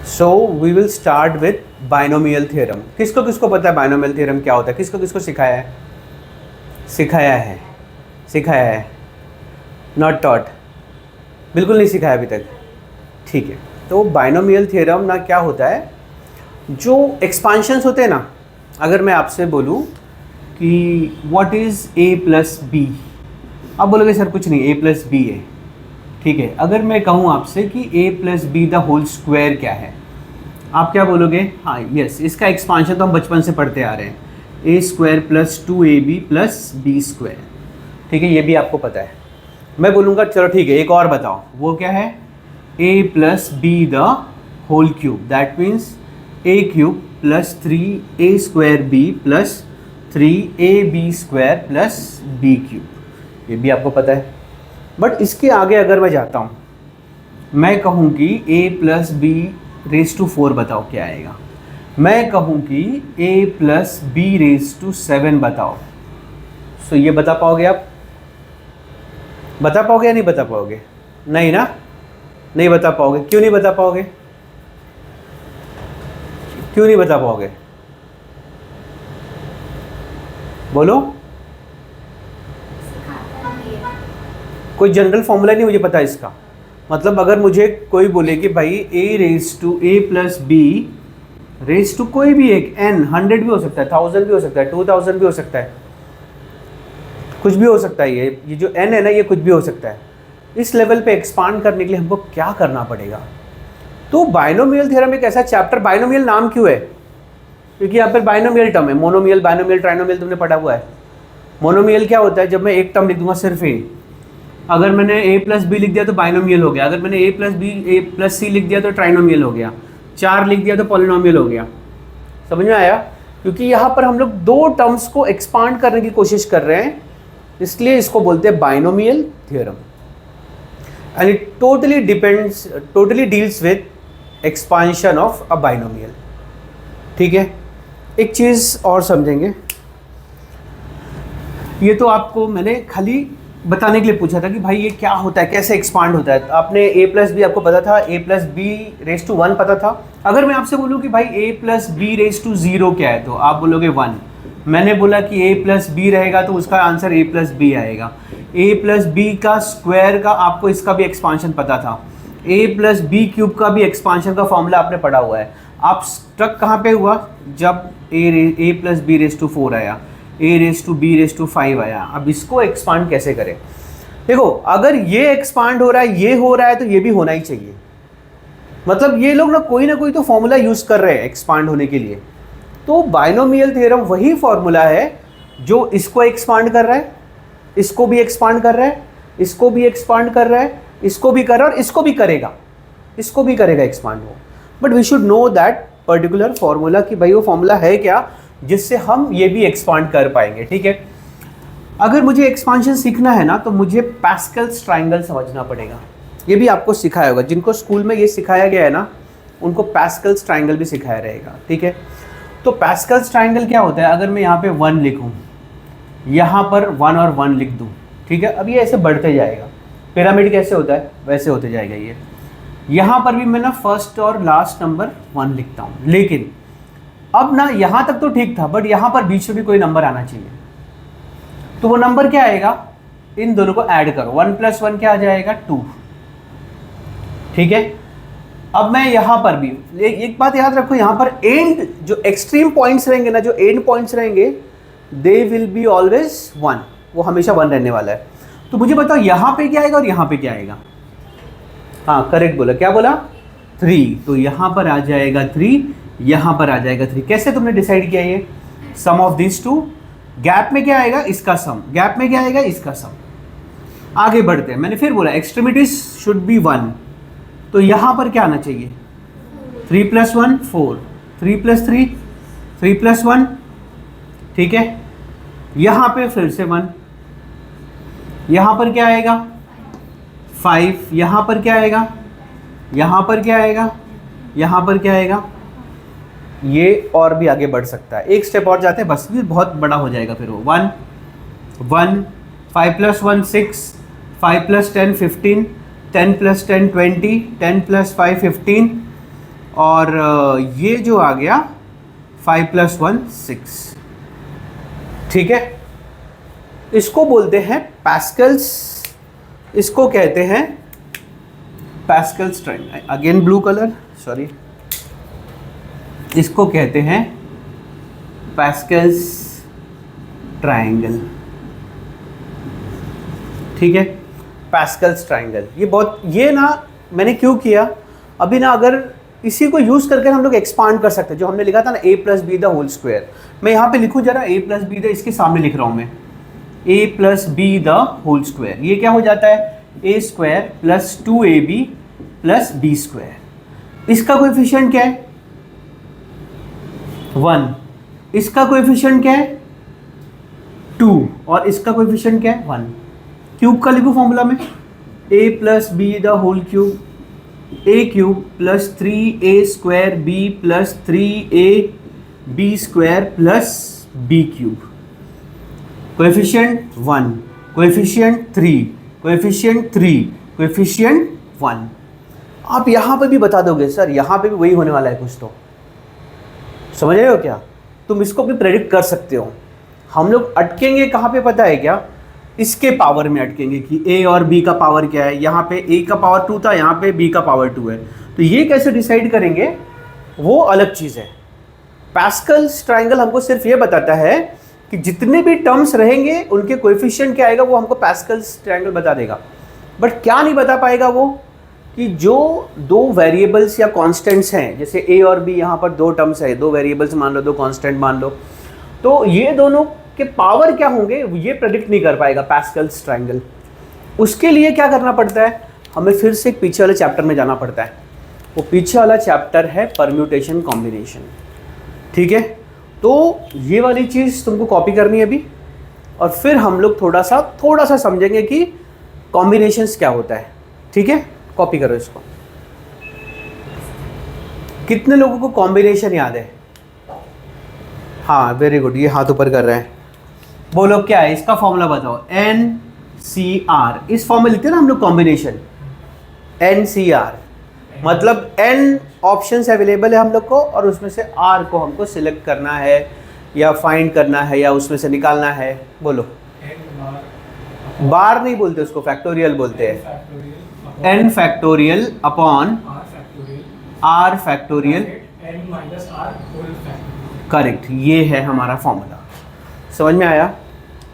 So we will start with binomial theorem. किसको किसको पता है बाइनोमियल थ्योरम क्या होता है? किसको किसको सिखाया है? सिखाया है, नॉट टॉट, बिल्कुल नहीं सिखाया अभी तक। ठीक है, तो बाइनोमियल थ्योरम ना क्या होता है, जो एक्सपांशंस होते हैं ना, अगर मैं आपसे बोलूँ कि what is a plus b, आप बोलोगे सर कुछ नहीं, a प्लस बी है। ठीक है, अगर मैं कहूँ आपसे कि a plus b the whole square क्या है, आप क्या बोलोगे? हाँ यस, इसका एक्सपांशन तो हम बचपन से पढ़ते आ रहे हैं, a square plus 2ab plus b square. ठीक है, ये भी आपको पता है। मैं बोलूँगा चलो ठीक है, एक और बताओ, वो क्या है? a plus b the whole cube, that means a cube plus 3a square b plus 3ab square plus b cube, ये भी आपको पता है। बट इसके आगे अगर मैं जाता हूँ, मैं कहूँ कि a plus b raise to 4 बताओ क्या आएगा। मैं कहूँ कि a plus b raise to 7 बताओ, सो ये बता पाओगे आप? बता पाओगे या नहीं बता पाओगे? नहीं ना, नहीं बता पाओगे। क्यों नहीं बता पाओगे? क्यों नहीं बता पाओगे? बोलो। कोई जनरल फॉर्मूला नहीं मुझे पता इसका। मतलब अगर मुझे कोई बोले कि भाई a plus b raise to कोई भी एक n, 100 भी हो सकता है, 1000 भी हो सकता है, 2000 भी हो सकता है, कुछ भी हो सकता है, ये जो n है ना, ये कुछ भी हो सकता है। इस लेवल पे एक्सपांड करने के लिए हमको क्या करना पड़ेगा? तो बाइनोमियल थ्योरम एक ऐसा चैप्टर, बाइनोमियल नाम क्यों है? क्योंकि यहाँ पर बाइनोमियल टर्म है, मोनोमियल, बाइनोमियल, ट्राइनोमियल तुमने पढ़ा हुआ है। मोनोमियल क्या होता है? जब मैं एक टर्म लिख दूंगा सिर्फ a, अगर मैंने a प्लस बी लिख दिया तो बाइनोमियल हो गया, अगर मैंने a प्लस सी लिख दिया तो ट्राइनोमियल हो गया, 4 लिख दिया तो पॉलिनोमियल हो गया। समझ में आया? क्योंकि यहाँ पर हम लोग दो टर्म्स को एक्सपांड करने की कोशिश कर रहे हैं, इसलिए इसको बोलते हैं binomial theorem. And it totally deals with expansion of a binomial. ठीक है, एक चीज़ और समझेंगे, ये तो आपको मैंने खाली बताने के लिए पूछा था कि भाई ये क्या होता है, कैसे एक्सपांड होता है। आपने a प्लस बी आपको पता था, a plus b raise to 1 पता था। अगर मैं आपसे बोलूँ कि भाई a plus b raise to 0 क्या है, तो आप बोलोगे 1। मैंने बोला कि a प्लस बी रहेगा तो उसका आंसर a प्लस बी आएगा। a प्लस बी का स्क्वायर का आपको इसका भी एक्सपांशन पता था। a प्लस बी क्यूब का भी एक्सपांशन का फॉर्मूला आपने पढ़ा हुआ है। आप स्ट्रक कहाँ पे हुआ? जब a plus b raise to 4 आया, a raise to b raise to 5 आया। अब इसको एक्सपांड कैसे करें? देखो, अगर ये एक्सपांड हो रहा है, ये हो रहा है, तो ये भी होना ही चाहिए। मतलब ये लोग ना कोई तो फॉर्मूला यूज कर रहे हैं एक्सपांड होने के लिए। तो बाइनोमियल थ्योरम वही फॉर्मूला है जो इसको एक्सपांड कर रहा है, इसको भी एक्सपांड कर रहा है, इसको भी एक्सपांड कर रहा है, इसको भी कर रहा है और इसको भी करेगा एक्सपांड हो। But we should know that particular formula कि भाई वो फॉर्मूला है क्या जिससे हम ये भी एक्सपांड कर पाएंगे। ठीक है, अगर मुझे एक्सपांशन सीखना है ना, तो मुझे पास्कल्स ट्रायंगल समझना पड़ेगा। ये भी आपको सिखाया होगा, जिनको स्कूल में ये सिखाया गया है ना, उनको पास्कल्स ट्रायंगल भी सिखाया रहेगा। ठीक है, तो पास्कल्स ट्रायंगल क्या होता है? अगर मैं यहाँ पे 1 लिखूँ, यहाँ पर 1 और 1 लिख दूँ, ठीक है, अब ये ऐसे बढ़ते जाएगा। पिरामिड कैसे होता है वैसे होते जाएगा ये। यहाँ पर भी मैं ना फर्स्ट और लास्ट नंबर 1 लिखता हूँ, लेकिन अब ना यहाँ तक तो ठीक था, बट यहाँ पर बीच में भी कोई नंबर आना चाहिए। तो वो नंबर क्या आएगा? इन दोनों को ऐड करो, 1 प्लस 1 क्या आ जाएगा? 2। ठीक है, अब मैं यहाँ पर भी एक बात याद रखो, यहाँ पर एंड जो एक्सट्रीम पॉइंट्स रहेंगे ना, जो एंड पॉइंट्स रहेंगे, दे विल बी ऑलवेज 1, वो हमेशा 1 रहने वाला है। तो मुझे बताओ यहाँ पे क्या आएगा और यहाँ पे क्या आएगा? हाँ करेक्ट बोला, क्या बोला? 3। तो यहाँ पर आ जाएगा 3, यहाँ पर आ जाएगा 3। कैसे तुमने डिसाइड किया? ये सम ऑफ दिस टू, गैप में क्या आएगा? इसका सम, गैप में क्या आएगा? इसका सम। आगे बढ़ते हैं, मैंने फिर बोला एक्सट्रीमिटीज शुड बी 1, तो यहाँ पर क्या आना चाहिए? 3 प्लस 1 4, 3 प्लस 3 3 प्लस 1। ठीक है, यहाँ पे फिर से 1, यहाँ पर क्या आएगा? 5, यहाँ पर क्या आएगा? यहाँ पर क्या आएगा? यहाँ पर क्या आएगा? ये और भी आगे बढ़ सकता है, एक स्टेप और जाते हैं बस, ये बहुत बड़ा हो जाएगा फिर वो। 1 1, 5 प्लस 1 6, 5 प्लस 10 15, 10 प्लस 10 20, 10 प्लस 5 15, और ये जो आ गया 5 + 1 6, ठीक है। इसको बोलते हैं पास्कल्स, इसको कहते हैं Pascal's triangle. Again blue colour, sorry, इसको कहते हैं पास्कल्स ट्रायंगल, ठीक है। पास्कल्स ट्रायंगल, ये बहुत, ये ना मैंने क्यों किया अभी ना, अगर इसी को यूज़ करके हम लोग एक्सपांड कर सकते हैं। जो हमने लिखा था ना a + b the whole square, मैं यहाँ पे लिखूँ जरा, a + b द, इसके सामने लिख रहा हूँ मैं a + b the whole square. ये क्या हो जाता है, a² + 2ab + b²। इसका कोएफिशिएंट क्या है, 1। इसका कोएफिशिएंट क्या है, 2। और इसका कोएफिशिएंट क्या है, 1। क्यूब का लिखूँ फॉर्मूला में, a + b the whole cube, a³ + 3a² b + 3ab² + b³। Coefficient 1, coefficient 3, coefficient 3, coefficient 1। आप यहाँ पे भी बता दोगे सर यहाँ पे भी वही होने वाला है कुछ, तो समझ रहे हो क्या, तुम इसको भी प्रेडिक्ट कर सकते हो। हम लोग अटकेंगे कहाँ पे पता है क्या, इसके पावर में अटकेंगे कि a और b का पावर क्या है। यहाँ पे a का पावर 2 था, यहाँ पे b का पावर 2 है, तो ये कैसे डिसाइड करेंगे वो अलग चीज़ है। पास्कल्स ट्रायंगल हमको सिर्फ ये बताता है कि जितने भी टर्म्स रहेंगे उनके कोएफिशिएंट क्या आएगा, वो हमको पास्कल्स ट्रायंगल बता देगा। बट क्या नहीं बता पाएगा वो, कि जो दो वेरिएबल्स या कांस्टेंट्स हैं, जैसे a और b, यहाँ पर दो टर्म्स है, दो वेरिएबल्स मान लो, दो कांस्टेंट मान लो, तो ये दोनों के पावर क्या होंगे ये प्रेडिक्ट नहीं कर पाएगा पास्कल्स ट्रायंगल। उसके लिए क्या करना पड़ता है, हमें फिर से एक पीछे वाले चैप्टर में जाना पड़ता है। वो पीछे वाला चैप्टर है परम्यूटेशन कॉम्बिनेशन, ठीक है। तो ये वाली चीज़ तुमको कॉपी करनी है अभी, और फिर हम लोग थोड़ा सा समझेंगे कि कॉम्बिनेशंस क्या होता है, ठीक है। कॉपी करो इसको। कितने लोगों को कॉम्बिनेशन याद है, हाँ वेरी गुड, ये हाथ ऊपर कर रहे हैं। बोलो क्या है इसका फॉर्मूला बताओ, NCR। इस फॉर्म में लिखते हैं ना हम लोग कॉम्बिनेशन, NCR मतलब n ऑप्शंस अवेलेबल है हम लोग को, और उसमें से R को हमको सिलेक्ट करना है या फाइंड करना है या उसमें से निकालना है। बोलो, बार नहीं बोलते उसको, फैक्टोरियल बोलते हैं। n factorial upon R factorial, correct, ये है हमारा फॉर्मूला। समझ में आया,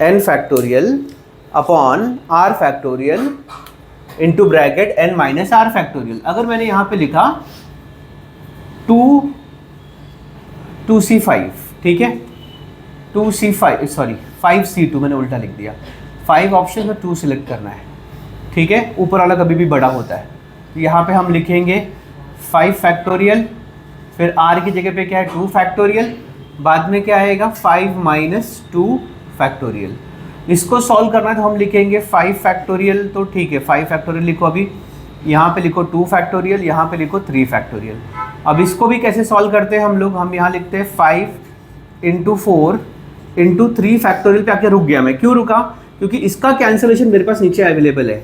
n factorial upon R factorial into bracket n - R factorial. अगर मैंने यहाँ पे लिखा 2c5, ठीक है, 2c5 सॉरी 5c2, मैंने उल्टा लिख दिया। 5 ऑप्शन में 2 सिलेक्ट करना है, ठीक है। ऊपर वाला कभी भी बड़ा होता है। यहाँ पे हम लिखेंगे 5 फैक्टोरियल, फिर R की जगह पे क्या है 2 फैक्टोरियल, बाद में क्या आएगा 5 - 2 फैक्टोरियल। इसको सॉल्व करना है तो हम लिखेंगे 5 फैक्टोरियल, तो ठीक है 5 फैक्टोरियल लिखो अभी, यहाँ पे लिखो 2 फैक्टोरियल, यहाँ पे लिखो 3 फैक्टोरियल। अब इसको भी कैसे सॉल्व करते हैं हम लोग, हम यहाँ लिखते हैं 5 × 4 × 3 फैक्टोरियल पे आके रुक गया मैं। क्यों रुका, क्योंकि इसका कैंसलेशन मेरे पास नीचे अवेलेबल है।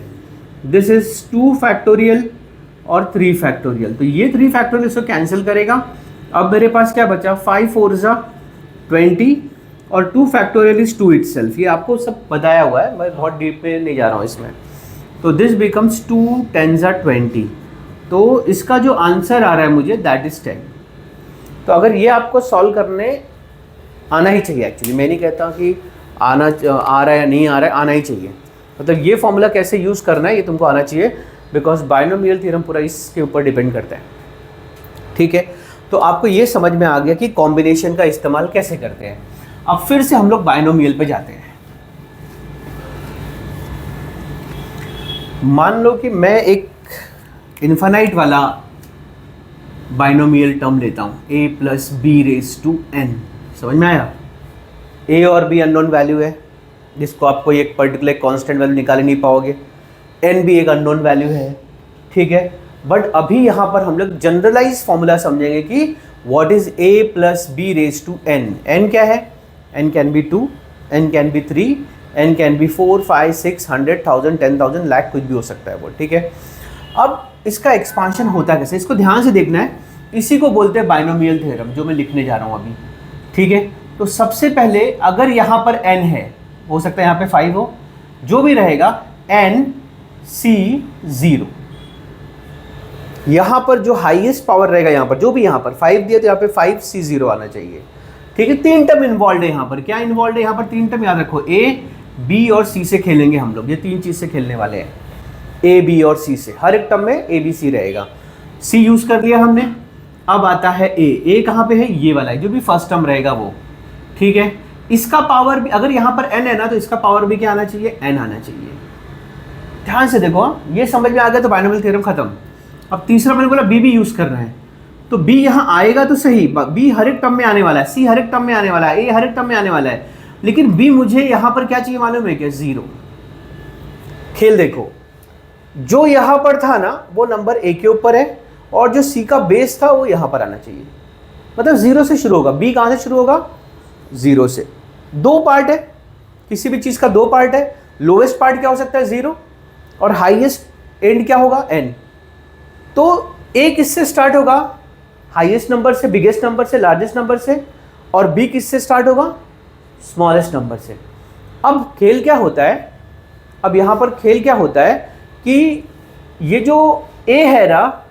दिस इज 2 फैक्टोरियल और 3 फैक्टोरियल, तो ये 3 फैक्टोरियल इसको कैंसिल करेगा। अब मेरे पास क्या बचा, 5 × 4 = 20 और 2 फैक्टोरियल इज 2 इटसेल्फ। ये आपको सब बताया हुआ है, मैं बहुत डीप में नहीं जा रहा हूँ इसमें। तो दिस बिकम्स 2 × 10 = 20। तो इसका जो आंसर आ रहा है मुझे दैट इज 10। तो अगर ये आपको सॉल्व करने आना ही चाहिए, एक्चुअली मैं नहीं कहता कि आ रहा है या नहीं आ रहा है, आना ही चाहिए। मतलब ये फॉर्मूला कैसे यूज़ करना है ये तुमको आना चाहिए, बिकॉज बाइनोमियल थ्योरम पूरा इसके ऊपर डिपेंड करता है, ठीक है। तो आपको ये समझ में आ गया कि कॉम्बिनेशन का इस्तेमाल कैसे करते हैं। अब फिर से हम लोग बाइनोमियल पे जाते हैं। मान लो कि मैं एक इन्फिनाइट वाला बाइनोमियल टर्म लेता हूँ, a + b⁻n। समझ में आया, a और b अननोन वैल्यू है, जिसको आपको एक पर्टिकुलर कांस्टेंट वैल्यू निकाल नहीं पाओगे, n भी एक अननोन वैल्यू है, ठीक है। बट अभी यहाँ पर हम लोग जनरलाइज फॉर्मूला समझेंगे कि what is a + b⁻n। n क्या है, n can be 2, n can be 3, n can be 4, 5, 6, 100, 1000, 10,000, lakh, कुछ भी हो सकता है वो, ठीक है। अब इसका एक्सपांशन होता कैसे, इसको ध्यान से देखना है। इसी को बोलते हैं बाइनोमियल थ्योरम, जो मैं लिखने जा रहा हूँ अभी। ठीक है, तो सबसे पहले अगर यहाँ पर n है, हो सकता है यहाँ पे 5 हो, जो भी रहेगा NC0, यहाँ पर जो हाईएस्ट पावर रहेगा, यहाँ पर जो भी यहाँ पर 5 दिया तो यहाँ पे 5C0 आना चाहिए। ठीक है, 3 टर्म इन्वॉल्व है यहाँ पर। क्या इन्वॉल्व है यहाँ पर? 3 टर्म, याद रखो, A, B और C से खेलेंगे हम लोग। ये 3 चीज से खेलने वाले हैं, A, B और C से। हर एक टर्म में A, B, C रहेगा। C यूज कर लिया हमने। अब आता है A कहाँ पे है? ये वाला है, जो भी फर्स्ट टर्म रहेगा वो। ठीक है, इसका पावर भी, अगर यहाँ पर n है ना, तो इसका पावर भी क्या आना चाहिए? n आना चाहिए। ध्यान से देखो, ये समझ में आ गया तो बाइनोमियल थ्योरम खत्म। अब तीसरा मैंने बोला B भी यूज कर रहे हैं, तो B यहाँ आएगा तो सही, B हर एक टर्म में आने वाला है, C हर एक टर्म में आने वाला है, A हर एक टर्म में आने वाला है, लेकिन B मुझे यहाँ पर क्या चाहिए मालूम है क्या? 0। खेल देखो, जो यहाँ पर था ना वो नंबर A के ऊपर है, और जो C का बेस था वो यहाँ पर आना चाहिए। मतलब 0 से शुरू होगा। B कहाँ से शुरू होगा? 0 से। 2 पार्ट है, किसी भी चीज़ का 2 पार्ट है। लोवेस्ट पार्ट क्या हो सकता है? 0, और हाईएस्ट एंड क्या होगा? n। तो A किससे स्टार्ट होगा? हाईएस्ट नंबर से, बिगेस्ट नंबर से, लार्जेस्ट नंबर से, और B किससे स्टार्ट होगा? स्मॉलेस्ट नंबर से। अब खेल क्या होता है, अब यहाँ पर खेल क्या होता है कि ये जो A है ना,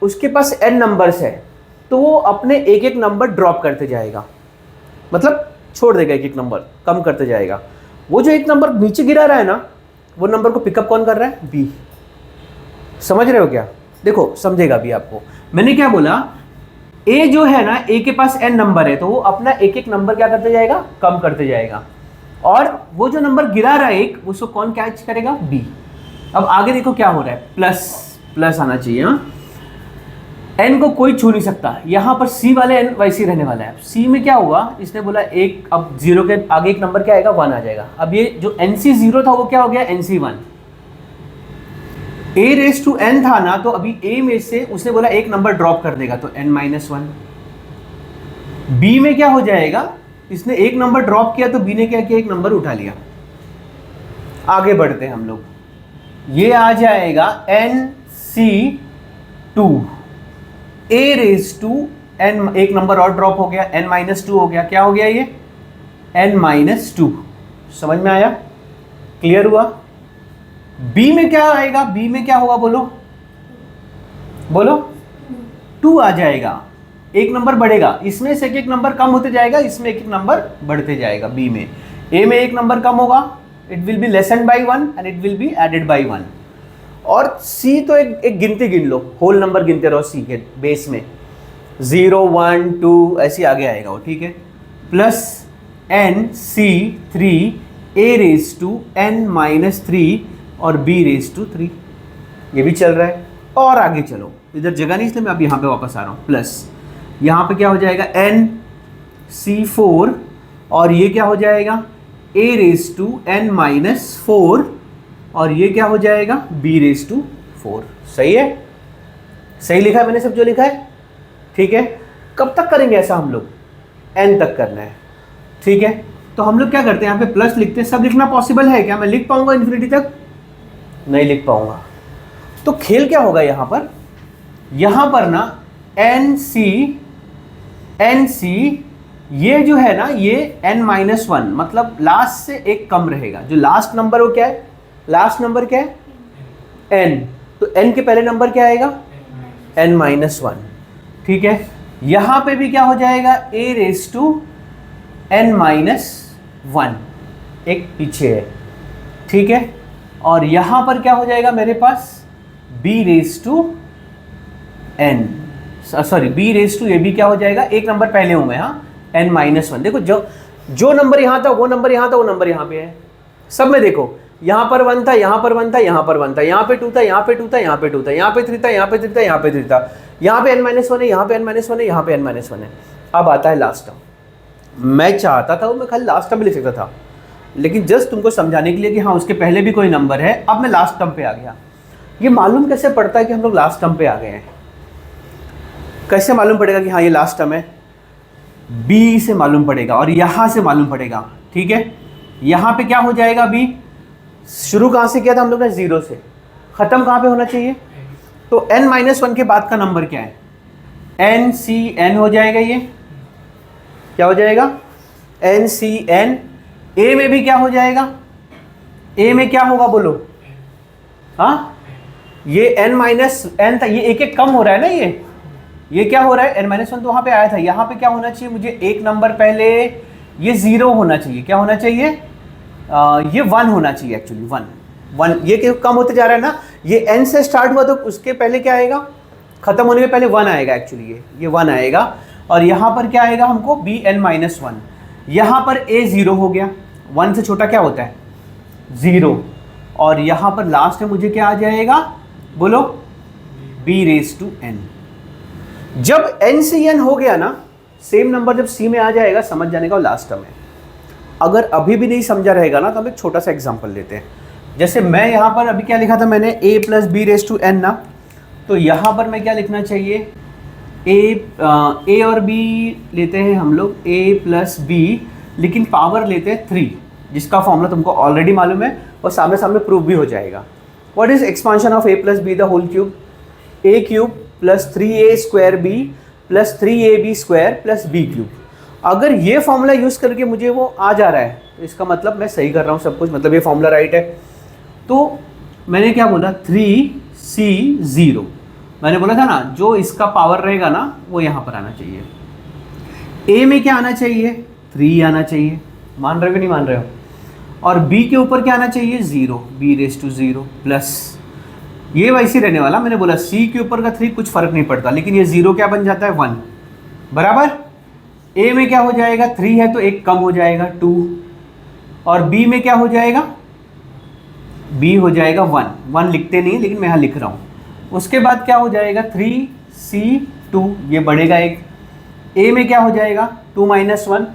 उसके पास n नंबर्स है, तो वो अपने एक एक नंबर ड्रॉप करते जाएगा, मतलब छोड़ देगा, एक एक नंबर कम करते जाएगा। वो जो एक नंबर नीचे गिरा रहा है ना, वो नंबर को पिकअप कौन कर रहा है? B। समझ रहे हो क्या? देखो, समझेगा भी आपको। मैंने क्या बोला, A जो है ना, A के पास n नंबर है, तो वो अपना एक एक नंबर क्या करते जाएगा? कम करते जाएगा। और वो जो नंबर गिरा रहा है एक, उसको कौन कैच करेगा? B। अब आगे देखो क्या हो रहा है, प्लस प्लस आना चाहिए। हाँ, n को कोई छू नहीं सकता। यहाँ पर C वाले n वैसे ही रहने वाला है। C में क्या हुआ, इसने बोला एक, अब 0 के आगे एक नंबर क्या आएगा? 1 आ जाएगा। अब ये जो NC0 था वो क्या हो गया? NC1। A raise to n था ना, तो अभी A में से उसने बोला एक नंबर ड्रॉप कर देगा, तो n-1। B में क्या हो जाएगा, इसने एक नंबर ड्रॉप किया तो B ने क्या किया? एक नंबर उठा लिया। आगे बढ़ते हैं हम लोग, ये आ जाएगा NC2। A raise to n, एक नंबर और ड्रॉप हो गया, n-2 हो गया। क्या हो गया ये? n-2। समझ में आया? क्लियर हुआ? B में क्या आएगा? B में क्या होगा? बोलो बोलो। 2 आ जाएगा, एक नंबर बढ़ेगा। इसमें से एक नंबर कम होते जाएगा, इसमें एक नंबर बढ़ते जाएगा। B में, A में एक नंबर कम होगा, it will be lessen by 1 and it will be added by 1। और C तो एक गिनती गिन लो, होल नंबर गिनते रहो C के बेस में, 0 1 2 ऐसे आगे आएगा वो। ठीक है, plus NC3 A raise to n-3 और B रेस टू 3। ये भी चल रहा है। और आगे चलो, इधर जगह नहीं इसलिए मैं अब यहाँ पे वापस आ रहा हूँ। प्लस यहाँ पे क्या हो जाएगा? NC4, और ये क्या हो जाएगा? A रेस टू n-4, और ये क्या हो जाएगा? B raise to 4। सही है? सही लिखा है मैंने सब जो लिखा है? ठीक है, कब तक करेंगे ऐसा हम लोग? n तक करना है। ठीक है, तो हम लोग क्या करते हैं, यहाँ पे प्लस लिखते हैं। सब लिखना पॉसिबल है क्या? मैं लिख पाऊंगा इन्फिनिटी तक? नहीं लिख पाऊंगा। तो खेल क्या होगा यहाँ पर? यहाँ पर ना NC ये जो है ना, ये n-1, मतलब लास्ट से एक कम रहेगा। जो लास्ट नंबर वो क्या है? लास्ट नंबर क्या है? n। तो n के पहले नंबर क्या आएगा? n-1। ठीक है, यहाँ पे भी क्या हो जाएगा? A रेस टू n-1, एक पीछे है। ठीक है, और यहाँ पर क्या हो जाएगा मेरे पास? B raise to n, sorry B raise to, ये भी क्या हो जाएगा? एक नंबर पहले हूँ मैं। हाँ, n-1। देखो, जो नंबर यहाँ था, वो नंबर यहाँ था, वो नंबर यहाँ पे है। सब में देखो, यहाँ पर 1 था, यहाँ पर 1 था, यहाँ पर 1 था, यहाँ पे 2 था, यहाँ पे 2 था, यहाँ पे 2 था, यहाँ पे 3 था, यहाँ पे 3 था, यहाँ पे 3 था, यहाँ पे n-1 है, यहाँ पे n-1 है, यहाँ पे n-1 है। अब आता है लास्ट टर्म। मैं चाहता था मैं खाली लास्ट टर्म लिख सकता था, लेकिन जस्ट तुमको समझाने के लिए कि हाँ उसके पहले भी कोई नंबर है। अब मैं लास्ट टर्म पे आ गया। ये मालूम कैसे पड़ता है कि हम लोग लास्ट टर्म पे आ गए हैं? कैसे मालूम पड़ेगा कि हाँ ये लास्ट टर्म है? B से मालूम पड़ेगा और यहाँ से मालूम पड़ेगा। ठीक है, यहाँ पे क्या हो जाएगा? B शुरू कहाँ से किया था हम लोग ने? 0 से। ख़त्म कहाँ पे होना चाहिए? तो n-1 के बाद का नंबर क्या है? एन सी एन हो जाएगा, ये क्या हो जाएगा, एन सी एन। ए में भी क्या हो जाएगा, ए में क्या होगा बोलो, हाँ ये n माइनस एन था, ये एक एक कम हो रहा है ना, ये क्या हो रहा है, n माइनस वन तो वहां पे आया था, यहाँ पे क्या होना चाहिए मुझे, एक नंबर पहले ये 0 होना चाहिए, क्या होना चाहिए, ये 1 होना चाहिए एक्चुअली, 1 ये क्यों कम होते जा रहा है ना, ये n से स्टार्ट हुआ तो उसके पहले क्या आएगा, खत्म होने के पहले 1 आएगा एक्चुअली, ये 1 आएगा, और यहाँ पर क्या आएगा हमको बी एन माइनस वन, यहाँ पर a 0 हो गया, 1 से छोटा क्या होता है 0, और यहाँ पर लास्ट में मुझे क्या आ जाएगा बोलो, b रेज टू n। जब n से n हो गया ना, सेम नंबर जब c में आ जाएगा, समझ जाने का लास्ट टर्म है। अगर अभी भी नहीं समझा रहेगा ना, तो हम एक छोटा सा एग्जांपल लेते हैं। जैसे मैं यहाँ पर अभी क्या लिखा था मैंने, a plus b raise to n ना, तो यहाँ पर मैं क्या लिखना चाहिए, a और b लेते हैं हम लोग, a प्लस बी, लेकिन पावर लेते हैं 3, जिसका फॉर्मूला तुमको ऑलरेडी मालूम है और सामने सामने प्रूव भी हो जाएगा। What is expansion of a plus b the whole cube, a cube plus 3a square b plus 3ab square plus b cube. अगर ये फॉर्मूला यूज़ करके मुझे वो आ जा रहा है, तो इसका मतलब मैं सही कर रहा हूँ सब कुछ, मतलब ये फॉर्मूला राइट है। तो मैंने क्या बोला, 3c0, मैंने बोला था ना जो इसका पावर रहेगा ना वो यहाँ पर आना चाहिए। a में क्या आना चाहिए, 3 आना चाहिए, मान रहे हो कि नहीं मान रहे हो, और b के ऊपर क्या आना चाहिए 0, b रेज टू 0 प्लस, ये वैसे रहने वाला, मैंने बोला c के ऊपर का 3 कुछ फर्क नहीं पड़ता, लेकिन ये 0 क्या बन जाता है 1 बराबर। a में क्या हो जाएगा, 3 है तो एक कम हो जाएगा 2, और b में क्या हो जाएगा, b हो जाएगा 1 लिखते नहीं लेकिन मैं यहाँ लिख रहा हूँ। उसके बाद क्या हो जाएगा 3c2, ये बढ़ेगा एक, a में क्या हो जाएगा 2 माइनस 1,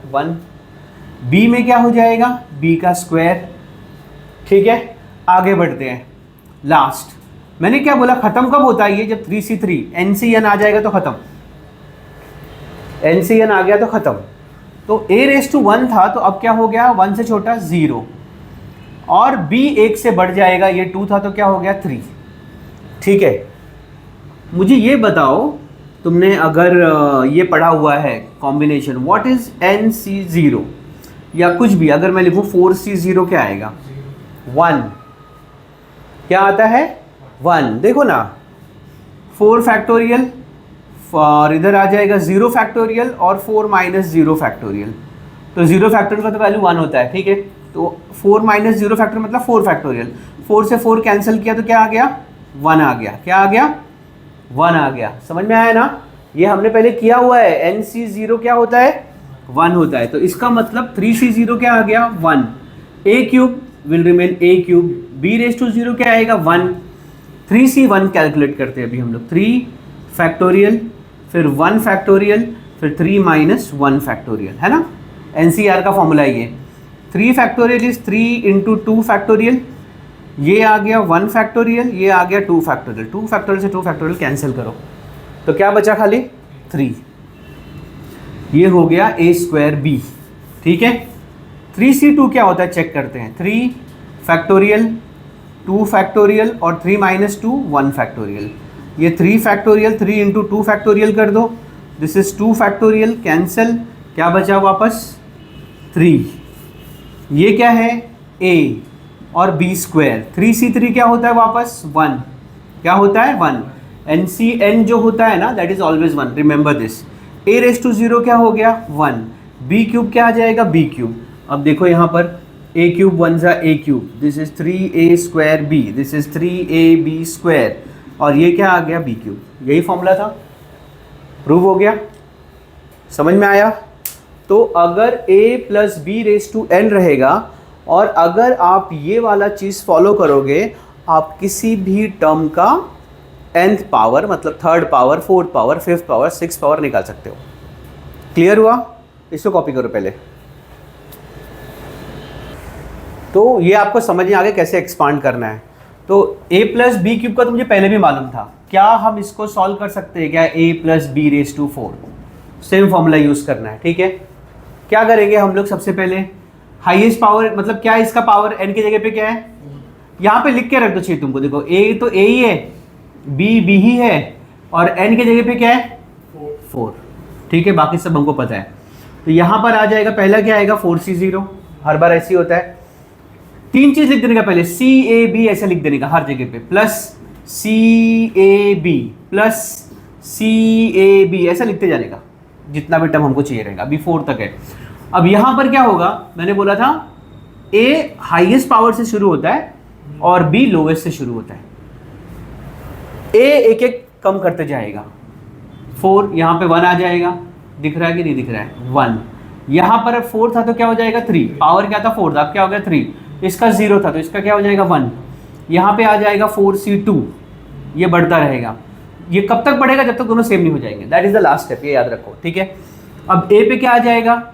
b में क्या हो जाएगा b का स्क्वायर। ठीक है, आगे बढ़ते हैं। लास्ट मैंने क्या बोला, खत्म कब होता है ये, जब 3c3 NCN आ जाएगा तो खत्म, NCN आ गया तो खत्म। तो a रेज टू 1 था, तो अब क्या हो गया 1 से छोटा 0, और b 1 से बढ़ जाएगा, ये 2 था तो क्या हो गया 3। ठीक है, मुझे ये बताओ, तुमने अगर ये पढ़ा हुआ है कॉम्बिनेशन, व्हाट इज NC0 या कुछ भी, अगर मैं लिखूं 4C0 क्या आएगा 1, क्या आता है 1, देखो ना 4 फैक्टोरियल, और इधर आ जाएगा 0 फैक्टोरियल और 4 माइनस 0 फैक्टोरियल, तो 0 फैक्टोरियल का तो वैल्यू 1 होता है। ठीक है, तो 4 माइनस 0 फैक्टोरियल मतलब 4 फैक्टोरियल, 4 से 4 कैंसिल किया तो क्या आ गया 1 आ गया, क्या आ गया 1 आ गया। समझ में आया ना, ये हमने पहले किया हुआ है। NC0 क्या होता है 1 होता है, तो इसका मतलब 3C0 क्या आ गया 1, a cube will remain a cube, b raise to 0 क्या आएगा 1, 3C1 कैलकुलेट करते हैं अभी हम लोग, 3 फैक्टोरियल फिर 1 फैक्टोरियल फिर 3 माइनस 1 फैक्टोरियल, है ना, NCR का फॉर्मूला है ये। 3 फैक्टोरियल इज 3 इंटू 2 फैक्टोरियल, ये आ गया 1 फैक्टोरियल, ये आ गया 2 फैक्टोरियल, 2 फैक्टोरियल से 2 फैक्टोरियल कैंसिल करो तो क्या बचा खाली 3, ये हो गया a स्क्वायर b। ठीक है, 3C2 क्या होता है चेक करते हैं, 3 फैक्टोरियल 2 फैक्टोरियल और 3 माइनस 2 1 फैक्टोरियल, ये 3 फैक्टोरियल 3 इंटू 2 फैक्टोरियल कर दो, दिस इज 2 फैक्टोरियल, कैंसिल, क्या बचा वापस 3, ये क्या है a और b स्क्वायर, 3C3 क्या होता है वापस 1, क्या होता है 1, NCN जो होता है ना that is always 1, remember this. a raise to 0 क्या हो गया 1, b क्यूब क्या आ जाएगा b क्यूब। अब देखो यहाँ पर a क्यूब 1 जा a cube, this is 3a square b, this is 3ab square, और ये क्या आ गया b क्यूब, यही फॉर्मूला था, प्रूव हो गया। समझ में आया। तो अगर a plus b raise to n रहेगा, और अगर आप ये वाला चीज़ फॉलो करोगे, आप किसी भी टर्म का nth पावर मतलब 3rd power 4th power 5th power 6th power निकाल सकते हो। क्लियर हुआ, इसको कॉपी करो पहले। तो ये आपको समझ में आ गया कैसे एक्सपांड करना है। तो a प्लस बी क्यूब का तो मुझे पहले भी मालूम था, क्या हम इसको सॉल्व कर सकते हैं क्या, a plus b raise to 4, same formula use करना है। ठीक है, क्या करेंगे हम लोग, सबसे पहले हाईएस्ट पावर मतलब क्या है इसका पावर, n की जगह पे क्या है, यहाँ पे लिख के रख दो चाहिए तुमको, देखो a तो a ही है, b b ही है, और n की जगह पे क्या है 4, ठीक है, बाकी सब हमको पता है। तो यहाँ पर आ जाएगा, पहला क्या आएगा 4C0, हर बार ऐसे ही होता है। 3 चीज़ लिख देने का, पहले CAB ऐसा लिख देने का हर जगह पे, प्लस CAB प्लस CAB ऐसा लिखते जाने का, जितना भी टर्म हमको चाहिए रहेगा, अभी 4 तक है। अब यहाँ पर क्या होगा, मैंने बोला था A हाईएस्ट पावर से शुरू होता है और B लोवेस्ट से शुरू होता है। A एक एक कम करते जाएगा, 4 यहाँ पे 1 आ जाएगा, दिख रहा है कि नहीं दिख रहा है, 1। यहाँ पर 4 था तो क्या हो जाएगा 3, पावर क्या था 4 था, अब क्या हो गया 3, इसका 0 था तो इसका क्या हो जाएगा 1। यहाँ पे आ जाएगा 4C2, ये बढ़ता रहेगा। ये कब तक बढ़ेगा, जब तक दोनों सेम नहीं हो जाएंगे, that is the last step, ये याद रखो, ठीक है। अब A पे क्या आ जाएगा,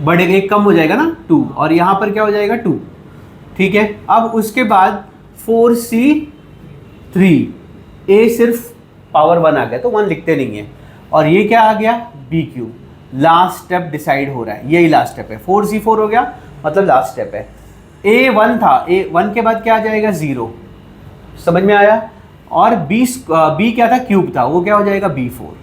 बढ़ेगा, एक कम हो जाएगा ना 2, और यहाँ पर क्या हो जाएगा 2, ठीक है। अब उसके बाद 4C3, A सिर्फ पावर 1 आ गया तो 1 लिखते नहीं है, और ये क्या आ गया B3, लास्ट स्टेप डिसाइड हो रहा है, यही लास्ट स्टेप है। 4C4 हो गया, मतलब लास्ट स्टेप है। A1 था, A1 के बाद क्या आ जाएगा 0, समझ में आया। और B क्या था, क्यूब था, वो क्या हो जाएगा B4।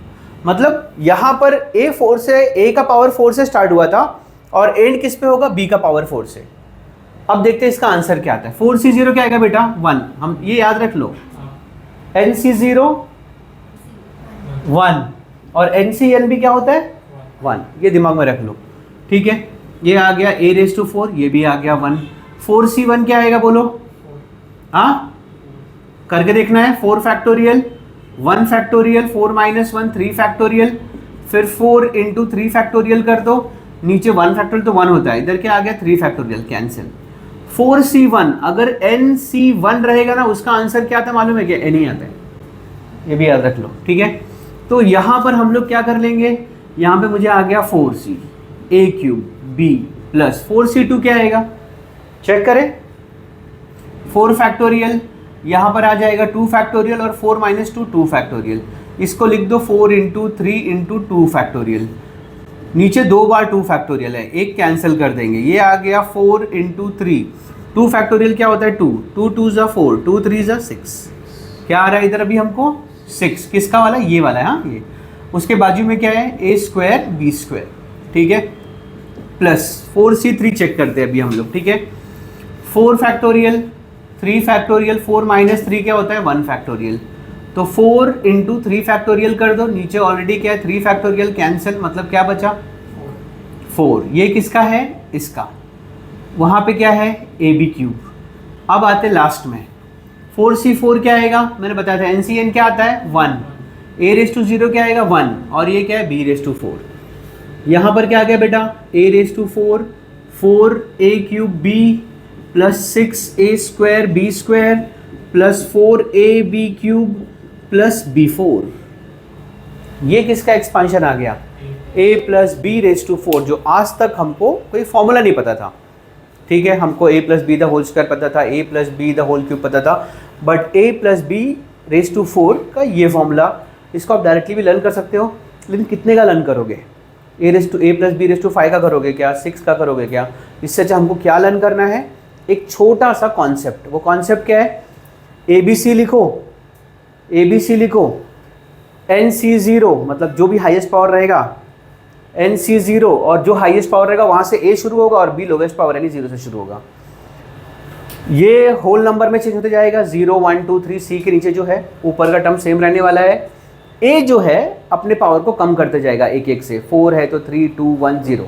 मतलब यहाँ पर A4 से, A का पावर 4 से स्टार्ट हुआ था और एंड किस पे होगा, B का पावर 4 से। अब देखते हैं इसका आंसर क्या आता है। 4C0 क्या आएगा बेटा 1, हम ये याद रख लो, NC0 1 और NCN भी क्या होता है 1, ये दिमाग में रख लो, ठीक है। ये आ गया A4, ये भी आ गया 1। 4C1 क्या आएगा बोलो, हाँ करके देखना है। 4 फैक्टोरियल 1 फैक्टोरियल 4 - 1 3 फैक्टोरियल, फिर 4 × 3 फैक्टोरियल कर दो, नीचे 1 फैक्टोरियल तो 1 होता है, इधर क्या आ गया 3 फैक्टोरियल, कैंसिल। 4C1 अगर NC1 रहेगा ना, उसका आंसर क्या आता है मालूम है क्या, N ही आता है, ये भी याद रख लो, ठीक है। तो यहाँ पर हम लोग क्या कर लेंगे, यहाँ पे मुझे आ गया 4C A³ B plus 4C2 क्या आएगा, चेक करें, 4 फैक्टोरियल, यहाँ पर आ जाएगा 2 फैक्टोरियल और 4 - 2 2 फैक्टोरियल, इसको लिख दो 4 × 3 × 2 फैक्टोरियल, नीचे 2 बार 2 फैक्टोरियल है, एक कैंसिल कर देंगे, ये आ गया 4 × 3, 2 फैक्टोरियल क्या होता है 2, 2 2 = 4, 2 3 = 6, क्या आ रहा है इधर अभी हमको 6, किसका वाला, ये वाला है, हाँ ये। उसके बाजू में क्या है A² B², ठीक है, प्लस 4C3 चेक करते हैं अभी हम लोग, ठीक है। 4 फैक्टोरियल 3 फैक्टोरियल 4 - 3 क्या होता है 1 फैक्टोरियल, तो 4 × 3 फैक्टोरियल कर दो, नीचे ऑलरेडी क्या है 3 फैक्टोरियल, कैंसिल, मतलब क्या बचा 4, ये किसका है इसका, वहाँ पे क्या है AB³। अब आते लास्ट में 4C4 क्या आएगा, मैंने बताया था NCN क्या आता है 1, A⁴ क्या आएगा 1, और ये क्या है B⁴। यहाँ पर क्या आ गया बेटा A⁴, 4A³ B plus 6A² B² plus 4AB³ plus B4, ये किसका एक्सपांशन आ गया A + B⁴, जो आज तक हमको कोई फॉर्मूला नहीं पता था, ठीक है। हमको A + B² पता था, A + B³ पता था, बट A + B⁴ का ये फॉर्मूला, इसको आप डायरेक्टली भी लर्न कर सकते हो, लेकिन कितने का लर्न करोगे, A + B⁵ का करोगे क्या, 6 का करोगे क्या। इससे अच्छा हमको क्या लर्न करना है, एक छोटा सा कॉन्सेप्ट। वो कॉन्सेप्ट क्या है, ABC लिखो, ABC लिखो, NC0 मतलब जो भी हाईएस्ट पावर रहेगा NC0, और जो हाईएस्ट पावर रहेगा वहाँ से A शुरू होगा और B लोवेस्ट पावर यानी 0 से शुरू होगा। ये होल नंबर में चेंज होते जाएगा, 0 1 2 3, C के नीचे जो है ऊपर का टर्म सेम रहने वाला है। A जो है अपने पावर को कम करते जाएगा एक एक से, 4 है तो 3 2 1 0,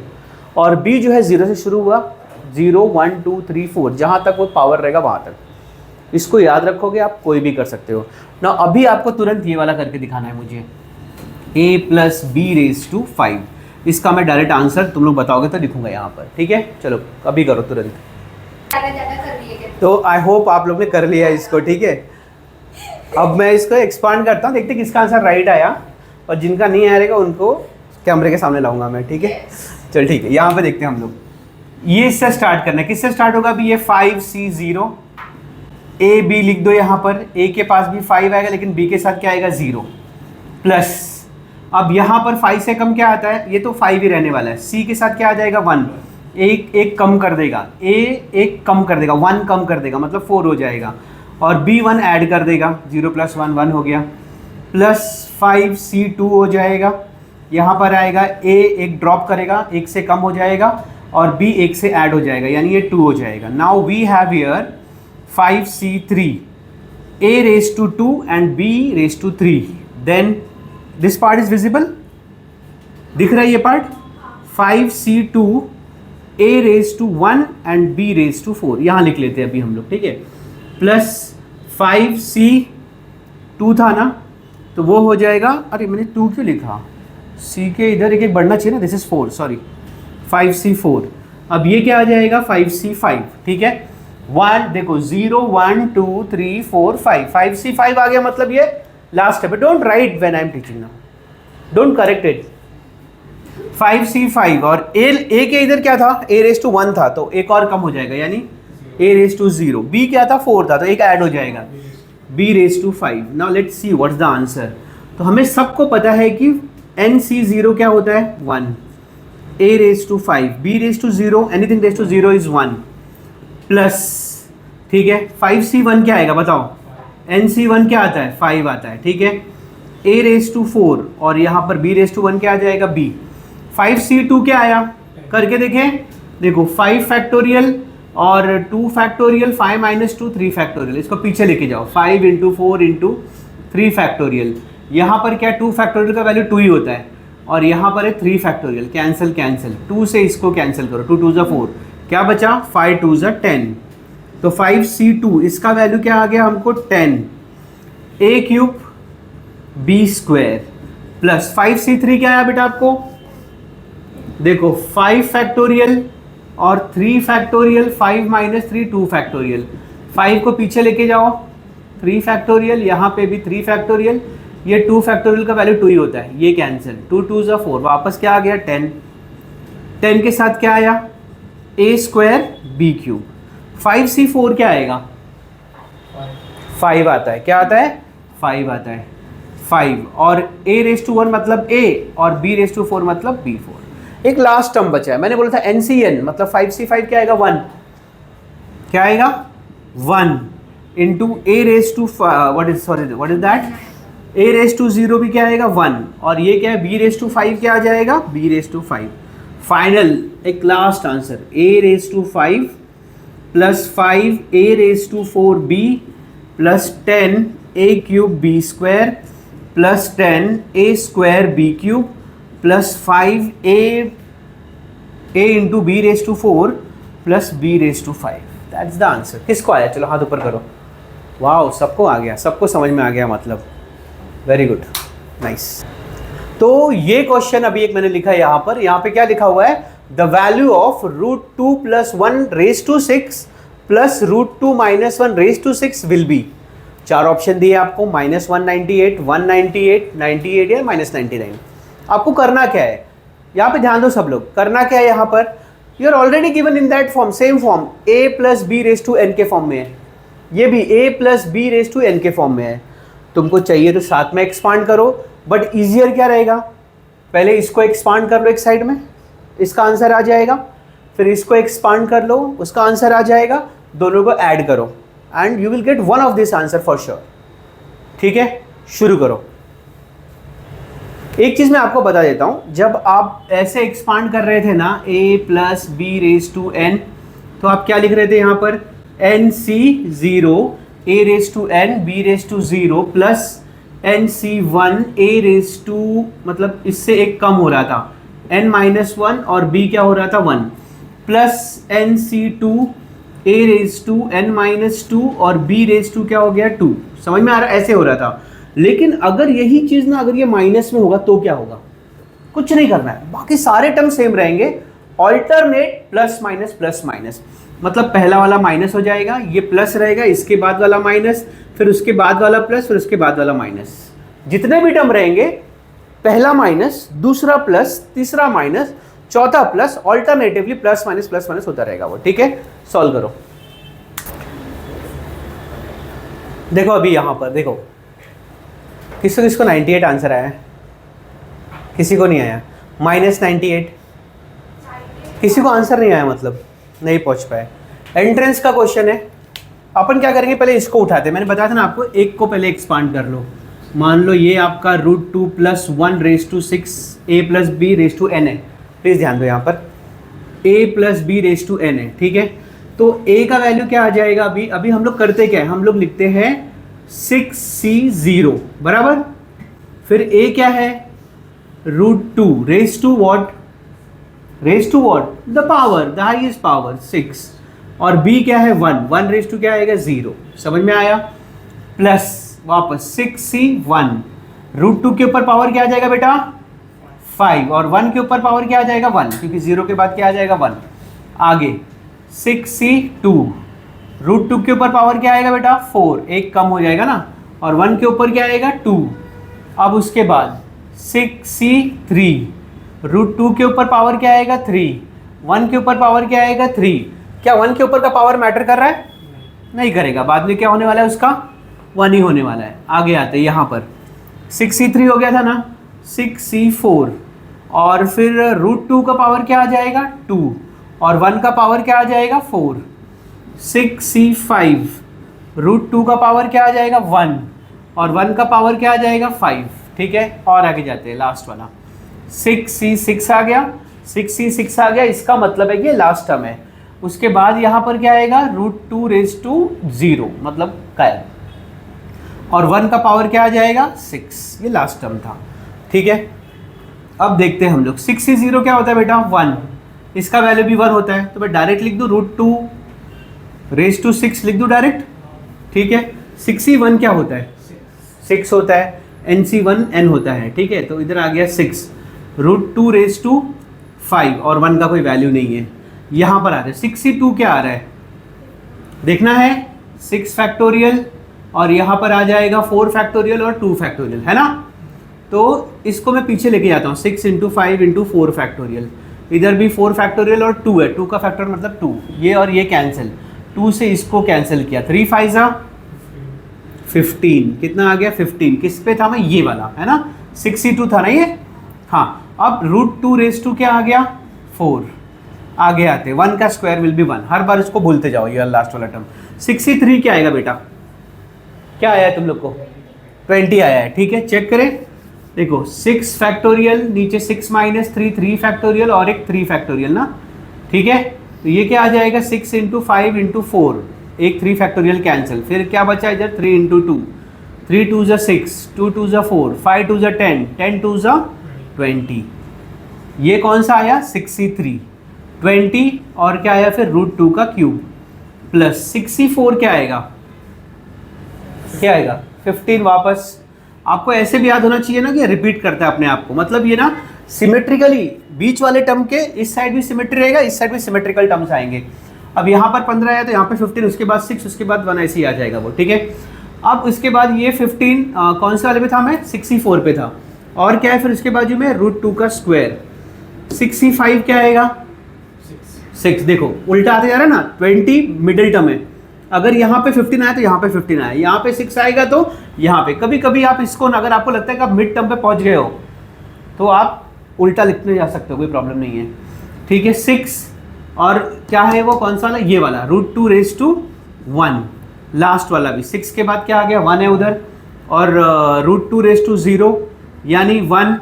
और B जो है 0 से शुरू हुआ, 0 1 2 3 4, जहाँ तक वो पावर रहेगा वहाँ तक। इसको याद रखोगे आप, कोई भी कर सकते हो ना। अभी आपको तुरंत ये वाला करके दिखाना है मुझे, A + B⁵, इसका मैं डायरेक्ट आंसर तुम लोग बताओगे तो लिखूंगा यहाँ पर, ठीक है। चलो अभी करो तुरंत। तो आई होप आप लोग ने कर लिया इसको, ठीक है। अब मैं इसको एक्सपांड करता हूँ, देखते किसका आंसर राइट आया, और जिनका नहीं आएगा उनको कैमरे के सामने लाऊंगा मैं, ठीक है। चल ठीक है, यहाँ पे देखते हैं हम लोग, ये इससे स्टार्ट करना है, किससे स्टार्ट होगा अभी, ये 5C0, A B लिख दो यहाँ पर, A के पास भी 5 आएगा लेकिन B के साथ क्या आएगा 0, प्लस अब यहाँ पर 5 से कम क्या आता है, ये तो 5 ही रहने वाला है, C के साथ क्या आ जाएगा 1, एक कम कर देगा, A एक कम कर देगा, 1 कम कर देगा, मतलब 4 हो जाएगा, और B 1 ऐड कर देगा, 0 + 1 1 हो गया। प्लस 5c2 हो जाएगा। यहाँ पर आएगा a एक ड्रॉप करेगा, एक से कम हो जाएगा, और b एक से ऐड हो जाएगा, यानी ये 2 हो जाएगा। Now we have here 5c3, a raised to 2 and b raised to 3, then this part is visible, दिख रहा है ये part. 5c2 a raised to 1 and b raised to 4, यहाँ लिख लेते हैं अभी हम लोग, ठीक है। प्लस 5c2 था ना, तो वो हो जाएगा, अरे मैंने 2 क्यों लिखा, c के इधर एक एक बढ़ना चाहिए ना, दिस इज 4, सॉरी 5c4। अब ये क्या आ जाएगा 5c5, ठीक है। 1 देखो 0 1 2 3 4 5, 5c5 आ गया, मतलब ये लास्ट है। But don't write when I am teaching now, don't correct it. 5c5 और a के इधर क्या था, a रेज टू 1 था, तो एक और कम हो जाएगा, यानी a रेज टू 0। b क्या था 4 था, तो एक ऐड हो जाएगा, b raise to 5। Now let's see what's the answer. तो हमें सबको पता है कि nc0 क्या होता है 1, a raise to 5, b raise to 0, anything raise to 0 is 1, plus, ठीक है। 5c1 क्या आएगा बताओ, nc1 क्या आता है 5 आता है, ठीक है। a रेज टू 4 और यहाँ पर b रेज टू 1 क्या आ जाएगा b। 5c2 क्या आया करके देखें, देखो 5 फैक्टोरियल और 2 फैक्टोरियल, 5 माइनस 2 3 फैक्टोरियल, इसको पीछे लेके जाओ, 5 इंटू 4 इंटू 3 फैक्टोरियल। यहाँ पर क्या 2 फैक्टोरियल का वैल्यू 2 ही होता है, और यहाँ पर है 3 फैक्टोरियल, कैंसिल कैंसिल, 2 से इसको कैंसिल करो, 2 2 4, क्या बचा 5 2 10। तो 5c2 इसका वैल्यू क्या आ गया हमको 10, a cube b square, plus 5c3 क्या आया बेटा आपको, देखो 5 फैक्टोरियल और 3 फैक्टोरियल, 5 माइनस 3 2 फैक्टोरियल, 5 को पीछे लेके जाओ, 3 फैक्टोरियल, यहाँ पे भी 3 फैक्टोरियल, ये 2 फैक्टोरियल का वैल्यू 2 ही होता है, ये कैंसिल, 2 2 4, वापस क्या आ गया 10, 10 के साथ क्या आया a square b cube. 5c4 क्या आएगा 5 आता है, क्या आता है 5 आता है, 5, और a रेज टू 1 मतलब a और b रेज टू 4 मतलब b4। एक लास्ट टर्म बचा है, मैंने बोला था NCN मतलब 5c5 क्या आएगा 1, क्या आएगा 1 into a raise to what is that, a raise to 0 भी क्या आएगा 1, और ये क्या है b रेज टू 5 क्या आ जाएगा b रेज टू 5। फाइनल एक last answer, a raise to 5 plus 5 a raise to 4b plus 10 a cube b square plus 10 a square b cube plus 5 a into b raise to 4 plus b raise to 5। That's the answer. किसको आया, चलो हाथ ऊपर करो। Wow, सबको आ गया, सबको समझ में आ गया, मतलब वेरी गुड, नाइस। तो ये क्वेश्चन अभी एक मैंने लिखा है यहाँ पर, यहाँ पे क्या लिखा हुआ है, the value of √2 plus 1 raise to 6 plus √2 minus 1 raise to 6 will be. 4 option दिए आपको, -198, 198, 98 या -99। आपको करना क्या है, यहाँ पे ध्यान दो सब लोग, करना क्या है यहाँ पर, you are already given in that form, same form, a plus b raise to n के फॉर्म में है, ये भी a plus b raise to n के फॉर्म में है। तुमको चाहिए तो साथ में एक्सपांड करो, बट इजियर क्या रहेगा, पहले इसको एक्सपांड कर लो एक साइड में, इसका आंसर आ जाएगा, फिर इसको एक्सपांड कर लो, उसका आंसर आ जाएगा, दोनों को ऐड करो and you will get one of this answer for sure. ठीक है, शुरू करो। एक चीज मैं आपको बता देता हूं, जब आप ऐसे एक्सपांड कर रहे थे ना a plus b raise to n, तो आप क्या लिख रहे थे यहाँ पर nc0 a raise to n b raise to 0 plus nc1 a raise to, मतलब इससे एक कम हो रहा था n माइनस 1 और b क्या हो रहा था 1, plus nc2 a raise to n minus 2 और b रेज टू क्या हो गया 2। समझ में आ रहा है, ऐसे हो रहा था। लेकिन अगर यही चीज ना अगर ये माइनस में होगा तो क्या होगा, कुछ नहीं करना है, बाकी सारे टर्म सेम रहेंगे, ऑल्टरनेट प्लस माइनस, मतलब पहला वाला माइनस हो जाएगा, ये प्लस रहेगा, इसके बाद वाला माइनस, फिर उसके बाद वाला प्लस, फिर उसके बाद वाला माइनस। जितने भी टर्म रहेंगे, पहला माइनस, दूसरा प्लस, तीसरा माइनस, चौथा प्लस, ऑल्टरनेटिवली प्लस माइनस होता रहेगा वो। ठीक है, सॉल्व करो। देखो अभी यहां पर देखो, किसको 98 आंसर आया है, किसी को नहीं आया, -98, किसी को आंसर नहीं आया, मतलब नहीं पहुंच पाए। एंट्रेंस का क्वेश्चन है, अपन क्या करेंगे, पहले इसको उठाते हैं, मैंने बताया था ना आपको, एक को पहले एक्सपांड कर लो, मान लो ये आपका √2 plus 1 raise to 6 a plus b raise to n है। प्लीज़ ध्यान दो यहाँ पर a plus b raise to n है, ठीक है। तो a का वैल्यू क्या आ जाएगा? अभी अभी हम लोग करते क्या है, हम लोग लिखते हैं 6c0 बराबर, फिर a क्या है √2 raise to what, raise to what the power, the highest power 6, और b क्या है 1 रेज टू क्या आएगा 0। समझ में आया? प्लस वापस 6c1, √2 के ऊपर पावर क्या आ जाएगा बेटा 5, और 1 के ऊपर पावर क्या आ जाएगा 1, क्योंकि 0 के बाद क्या आ जाएगा 1। आगे 6c2, √2 के ऊपर पावर क्या आएगा बेटा 4, एक कम हो जाएगा ना, और 1 के ऊपर क्या आएगा 2। अब उसके बाद 6c3, √2 के ऊपर पावर क्या आएगा 3, 1 के ऊपर पावर क्या आएगा 3। क्या 1 के ऊपर का पावर मैटर कर रहा है? नहीं करेगा, बाद में क्या होने वाला है उसका 1 ही होने वाला है। आगे आते हैं यहाँ पर 6c3 हो गया था ना, 6c4, और फिर √2 का पावर क्या आ जाएगा 2, और 1 का पावर क्या आ जाएगा 4। 6c5, √2 का पावर क्या आ जाएगा 1, और 1 का पावर क्या आ जाएगा 5, ठीक है। और आगे जाते हैं लास्ट वाला 6c6 आ गया, 6c6 आ गया, इसका मतलब है कि ये लास्ट टर्म है। उसके बाद यहाँ पर क्या आएगा √2 रेज टू 0, मतलब गायब, और 1 का पावर क्या आ जाएगा 6, ये लास्ट टर्म था, ठीक है। अब देखते हैं हम लोग 6c0 क्या होता है बेटा 1, इसका वैल्यू भी 1 होता है, तो मैं डायरेक्ट लिख दूँ √2 रेज टू 6 लिख दूँ डायरेक्ट, ठीक है। 6c1 क्या होता है 6 होता है, nc1 n होता है, ठीक है। तो इधर आ गया 6, √2 रेज टू 5, और 1 का कोई वैल्यू नहीं है। यहाँ पर आ रहा है 6c2 क्या आ रहा है देखना है, 6 फैक्टोरियल, और यहाँ पर आ जाएगा 4 फैक्टोरियल और 2 फैक्टोरियल, है ना। तो इसको मैं पीछे लेके जाता हूँ 6 × 5 × 4 फैक्टोरियल, इधर भी 4 फैक्टोरियल और 2 है, 2 का फैक्टर मतलब 2, ये और ये कैंसिल, 2 से इसको कैंसिल किया, 3 5 15, कितना आ गया 15, किस पे था मैं ये वाला, है ना 6c2 था ना ये, हाँ। अब √2 रेज टू क्या आ गया 4, आगे आते 1 का स्क्वायर विल बी 1, हर बार इसको भूलते जाओ, ये लास्ट वाला टर्म। 6c3 क्या आएगा बेटा, क्या आया है तुम लोग को 20 आया है, ठीक है। चेक करें, देखो 6 फैक्टोरियल, नीचे 6 - 3 3 फैक्टोरियल, और एक 3 फैक्टोरियल ना, ठीक है। तो ये क्या आ जाएगा 6 × 5 × 4, एक 3 फैक्टोरियल कैंसिल, फिर क्या बचा इधर 3 × 2, 3 2 6, 2 2 4, 5 2 10, 10 2 20, ये कौन सा आया 6c3 20, और क्या आया फिर √2 का क्यूब, प्लस 6c4 क्या आएगा 15 वापस। आपको ऐसे भी याद होना चाहिए ना कि रिपीट करता है अपने आप को, मतलब ये ना सिमेट्रिकली बीच वाले टर्म के इस साइड भी सिमेट्री रहेगा, इस साइड भी सिमेट्रिकल टर्म्स आएंगे। अब यहाँ पर 15 आया तो यहाँ पे 15, उसके बाद 6, उसके बाद 1, ऐसे ही आ जाएगा वो, ठीक है। अब उसके बाद ये 15 कौन से वाले पे था मैं 6c4 पे था, और क्या है फिर उसके बाजू में √2 का स्क्वायर, 6c5 क्या आएगा 6, देखो उल्टा आते जा रहा है ना, 20 मिडिल टर्म है, अगर यहाँ पे 15 आया तो यहाँ पे 15 आया, यहाँ पे 6 आएगा तो यहाँ पे। कभी कभी आप इसको, अगर आपको लगता है कि आप मिड टर्म पे पहुँच गए हो तो आप उल्टा लिखने जा सकते हो, कोई प्रॉब्लम नहीं है, ठीक है। 6 और क्या है वो कौन सा वाला, ये वाला √2 रेज टू 1, लास्ट वाला भी 6 के बाद क्या आ गया 1 है उधर, और √2 रेज टू 0 यानी 1,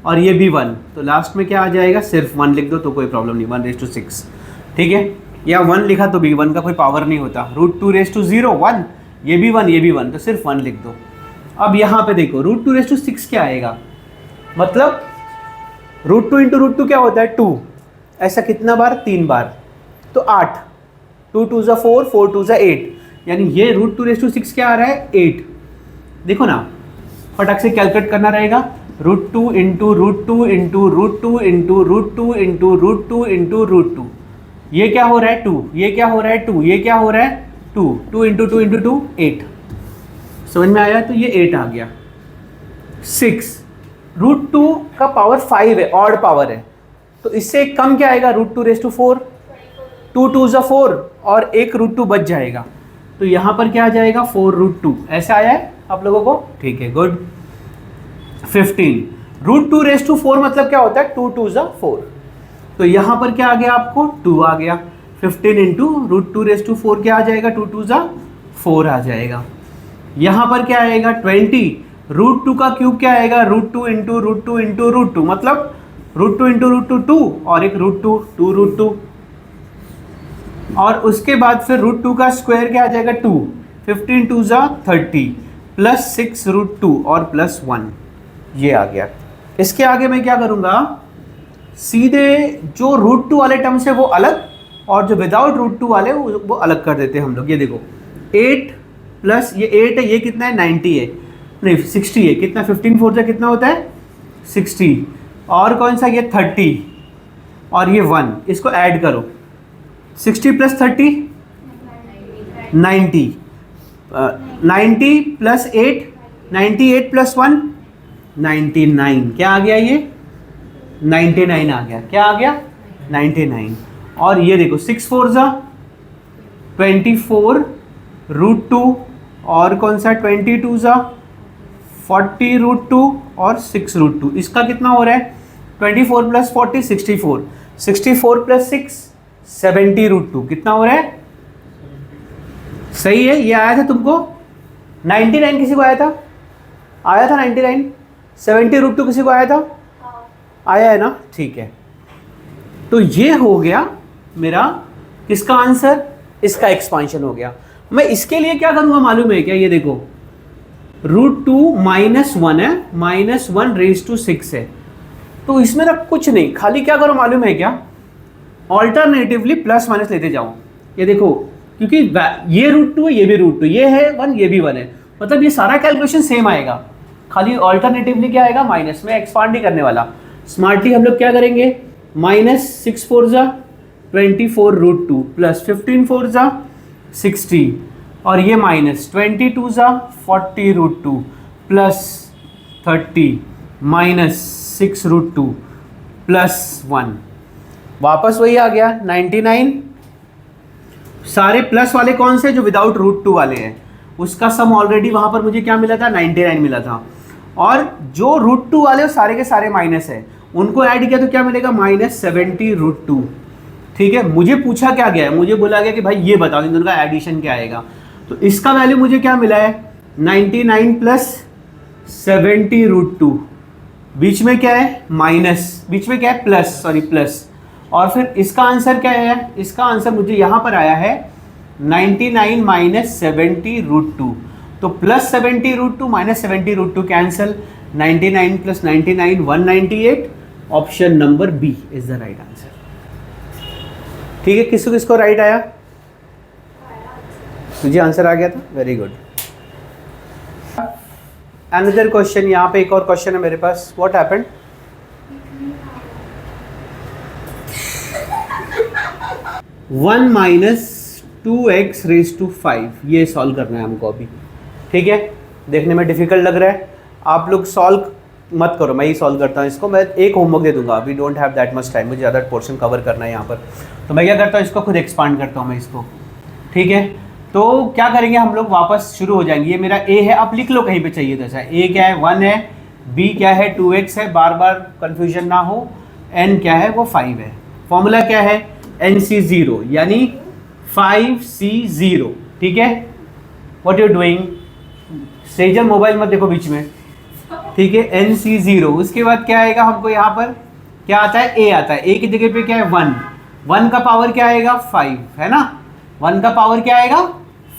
और ये भी 1, तो लास्ट में क्या आ जाएगा सिर्फ 1 लिख दो तो कोई प्रॉब्लम नहीं, 1 रेज टू 6, ठीक है। या 1 लिखा तो भी 1 का कोई पावर नहीं होता, √2 रेज टू 0 1, ये भी 1 ये भी 1, तो सिर्फ 1 लिख दो। अब यहाँ पे देखो √2 रेज टू 6 क्या आएगा, मतलब √2 × √2 क्या होता है 2, ऐसा कितना बार 3 बार, तो 8, 2 2 4, 4 2 8, यानी ये √2 रेज टू 6 क्या आ रहा है 8। देखो ना फटाक से कैलकुलेट करना रहेगा, √2 × √2 × √2 × √2 × √2 × √2, ये क्या हो रहा है 2, ये क्या हो रहा है 2, ये क्या हो रहा है 2, 2 × 2 × 2 8, समझ में आया, तो ये 8 आ गया। 6 √2 का पावर 5 है, ऑड पावर है, तो इससे कम क्या आएगा √2 रेज टू 4, 2 2 4, और एक √2 बच जाएगा, तो यहाँ पर क्या आ जाएगा 4 √2, ऐसा आया है आप लोगों को, ठीक है गुड। 15 √2 रेज टू 4 मतलब क्या होता है 2 2 4, तो यहाँ पर क्या आ गया आपको 2 आ गया, 15 × √2 रेज टू 4 क्या आ जाएगा 2 2 4 आ जाएगा। यहाँ पर क्या आएगा 20 रूट टू का क्यूब क्या आएगा, root two into root two into root two, मतलब root two into root two two, और एक root two, two root two, और उसके बाद फिर रूट टू का स्क्वायर क्या आ जाएगा, टू, 15 टू ज़ा 30 प्लस 6 रूट टू और प्लस 1, ये आ गया। इसके आगे मैं क्या करूँगा, सीधे जो रूट टू वाले टर्म्स है वो अलग, और जो विदाउट रूट टू वाले वो अलग कर देते हैं हम लोग। ये देखो 8 प्लस ये 8 है, ये कितना है 90 है, नहीं 60 है, कितना 15 4 से कितना होता है 60, और कौन सा ये 30 और ये 1, इसको ऐड करो 60 प्लस 30 90, 90 प्लस 8 98 प्लस 1 99, क्या आ गया ये 99 आ गया, क्या आ गया 99। और ये देखो 6 4 ज़ा 24 रूट टू, और कौन सा 22 ज़ा 40 रूट टू और 6 रूट टू, इसका कितना हो रहा है 24 प्लस 40 64, 64 प्लस 6 70 रूट टू, कितना हो रहा है, सही है। ये आया था तुमको 99, किसी को आया था, आया था 99, 70 रूट टू किसी को आया था, आया है ना, ठीक है। तो ये हो गया मेरा किसका आंसर, इसका एक्सपांशन हो गया। मैं इसके लिए क्या करूंगा मालूम है क्या, ये देखो रूट टू माइनस 1 है, माइनस 1 रेज टू 6 है, तो इसमें ना कुछ नहीं, खाली क्या करो मालूम है क्या, ऑल्टरनेटिवली प्लस माइनस लेते जाओ। ये देखो क्योंकि ये रूट टू है, ये भी रूट टू, ये है 1, ये भी 1 है, मतलब ये सारा कैलकुलेशन सेम आएगा, खाली ऑल्टरनेटिवली क्या आएगा माइनस में, एक्सपांड नहीं करने वाला। स्मार्टली हम लोग क्या करेंगे, माइनस 6 4 ज़ा 24 रूट टू प्लस 15 4 ज़ा 60, और ये माइनस 22 ज़ा 40 root two plus 30 minus 6 root two plus 1, वापस वही आ गया 99। सारे प्लस वाले कौन से, जो विदाउट रूट टू वाले हैं, उसका सम ऑलरेडी वहाँ पर मुझे क्या मिला था 99 मिला था, और जो रूट टू वाले सारे के सारे माइनस है, उनको ऐड किया तो क्या मिलेगा माइनस 70 रूट टू। ठीक है, मुझे पूछा क्या गया है, मुझे बोला गया कि भाई ये बताओ इन दोनों का एडिशन क्या आएगा, तो इसका वैल्यू मुझे क्या मिला है 99 प्लस 70 रूट टू, बीच में क्या है माइनस, बीच में क्या है प्लस, सॉरी प्लस, और फिर इसका आंसर क्या है, इसका आंसर मुझे यहाँ पर आया है 99 माइनस 70 रूट टू, तो plus 70 root two minus 70 root two cancel, 99 plus 99 198, option number b is the right answer. ठीक है, किसको किसको राइट आया, तुझे आंसर आ गया था, वेरी गुड। अनदर क्वेश्चन, यहाँ पे एक और क्वेश्चन है मेरे पास, what happened, one minus 2x raise to 5, ये सॉल्व करना है हमको अभी। ठीक है, देखने में डिफिकल्ट लग रहा है, आप लोग सॉल्व मत करो, मैं ही सॉल्व करता हूँ इसको, मैं एक होमवर्क दे दूंगा, we don't have that much time, मुझे ज़्यादा पोर्शन कवर करना है यहाँ पर, तो मैं क्या करता हूँ इसको खुद एक्सपांड करता हूँ मैं इसको। ठीक है, तो क्या करेंगे हम लोग, वापस शुरू हो जाएंगे। ये मेरा a है, आप लिख लो कहीं पे चाहिए तो ऐसा, a क्या है 1 है, b क्या है 2x है, बार बार कन्फ्यूजन ना हो, n क्या है वो 5 है, फॉर्मूला क्या है NC0 यानी 5C0। ठीक है, what you doing, Sejal mobile मत देखो बीच में। ठीक है, NC0, उसके बाद क्या आएगा हमको यहाँ पर, क्या आता है a आता है, a की जगह पे क्या है 1, 1 का पावर क्या आएगा 5 है ना, 1 का पावर क्या आएगा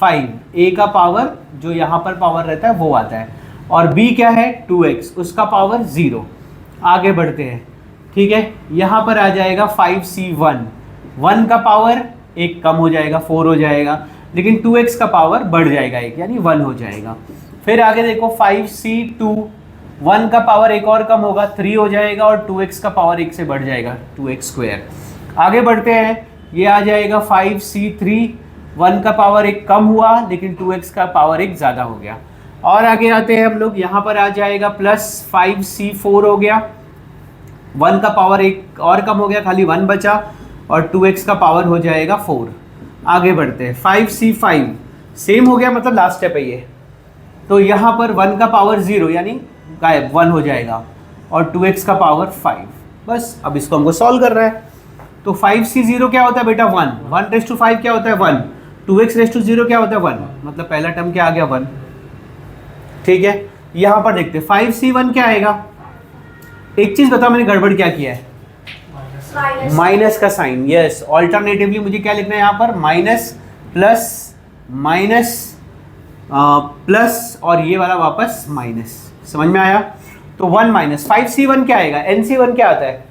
5, a का पावर जो यहाँ पर पावर रहता है वो आता है, और b क्या है 2x, उसका पावर 0। आगे बढ़ते हैं, ठीक है, यहाँ पर आ जाएगा 5C1, 1 का पावर एक कम हो जाएगा 4 हो जाएगा, लेकिन 2x का पावर बढ़ जाएगा एक, यानी 1 हो जाएगा। फिर आगे देखो 5C2, 1 का पावर एक और कम होगा 3 हो जाएगा, और 2x का पावर एक से बढ़ जाएगा 2x स्क्वायर। आगे बढ़ते हैं, ये आ जाएगा 5C3, 1 का पावर एक कम हुआ लेकिन 2x का पावर एक ज़्यादा हो गया। और आगे आते हैं हम लोग, यहाँ पर आ जाएगा प्लस 5C4 हो गया, 1 का पावर एक और कम हो गया, खाली 1 बचा, और 2x का पावर हो जाएगा 4। आगे बढ़ते हैं 5C5, सेम हो गया, मतलब लास्ट स्टेप है ये, तो यहाँ पर 1 का पावर 0 यानी गायब 1 हो जाएगा, और 2x का पावर 5। बस अब इसको हमको सॉल्व कर रहा है, तो 5C0 क्या होता है बेटा 1, 1 रेज टू 5 क्या होता है 1, 2x रेज टू 0 क्या होता है 1, मतलब पहला टर्म क्या आ गया 1। ठीक है, यहाँ पर देखते 5C1 क्या आएगा। एक चीज बताओ मैंने गड़बड़ क्या किया है, माइनस का साइन। यस, ऑल्टरनेटिवली मुझे क्या लिखना है यहाँ पर, माइनस प्लस माइनस प्लस और ये वाला वापस माइनस। समझ में आया? तो 1 माइनस 5C1 क्या आएगा, NC1 क्या आता है,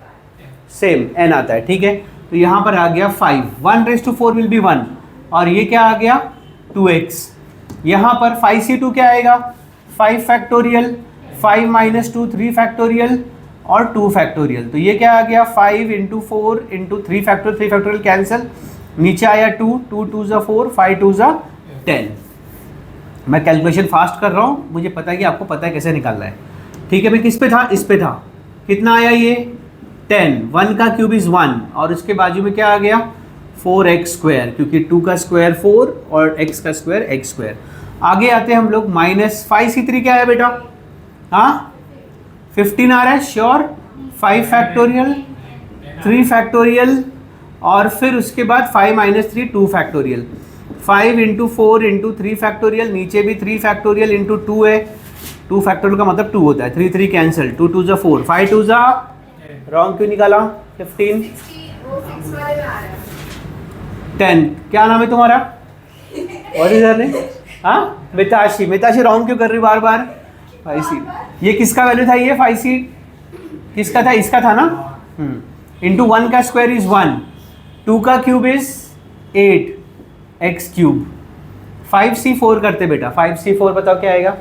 सेम n आता है। ठीक है, तो यहाँ पर आ गया 5, 1/4 विल बी 1 और ये क्या आ गया 2x। यहाँ पर 5C2 क्या आएगा, 5 फैक्टोरियल, 5 माइनस 2 3 फैक्टोरियल और 2 फैक्टोरियल। तो ये क्या आ गया 5 इंटू 4 इंटू 3 फैक्टोरियल कैंसिल, नीचे आया 2, 2 2 ज़ा 4, 5 2 ज़ा 10। मैं कैलकुलेशन फास्ट कर रहा हूँ, मुझे पता है कि आपको पता है कैसे निकालना है। ठीक है, मैं किस पे था, इस पे था। कितना आया ये 10, 1 का क्यूब इज़ 1 और उसके बाजू में क्या आ गया 4x स्क्वायर, क्योंकि 2 का स्क्वायर 4 और x का स्क्वायर x स्क्वायर। आगे आते हैं हम लोग, माइनस 5C3 क्या है बेटा, हाँ 15 आ रहा है श्योर, 5 फैक्टोरियल, 3 फैक्टोरियल और फिर उसके बाद 5 minus 3 2 factorial, 5 into 4 into 3 factorial, नीचे भी 3 फैक्टोरियल इंटू 2 है, 2 फैक्टोरियल का मतलब 2 होता है, 3 3 कैंसिल, 2 2 ज़ा 4, 5 2 ज़ा, रॉन्ग क्यों निकाला, 15 10। क्या नाम है तुम्हारा, और इधर ने, हाँ मिताशी, मिताशी रॉन्ग क्यों कर रही बार बार, 5C। ये किसका वैल्यू था, ये 5C किसका था, इसका था ना, इंटू 1 का स्क्वायर इज 1, 2 का cube is 8 x cube, 5C4 करते बेटा, 5C4 बताओ क्या आएगा,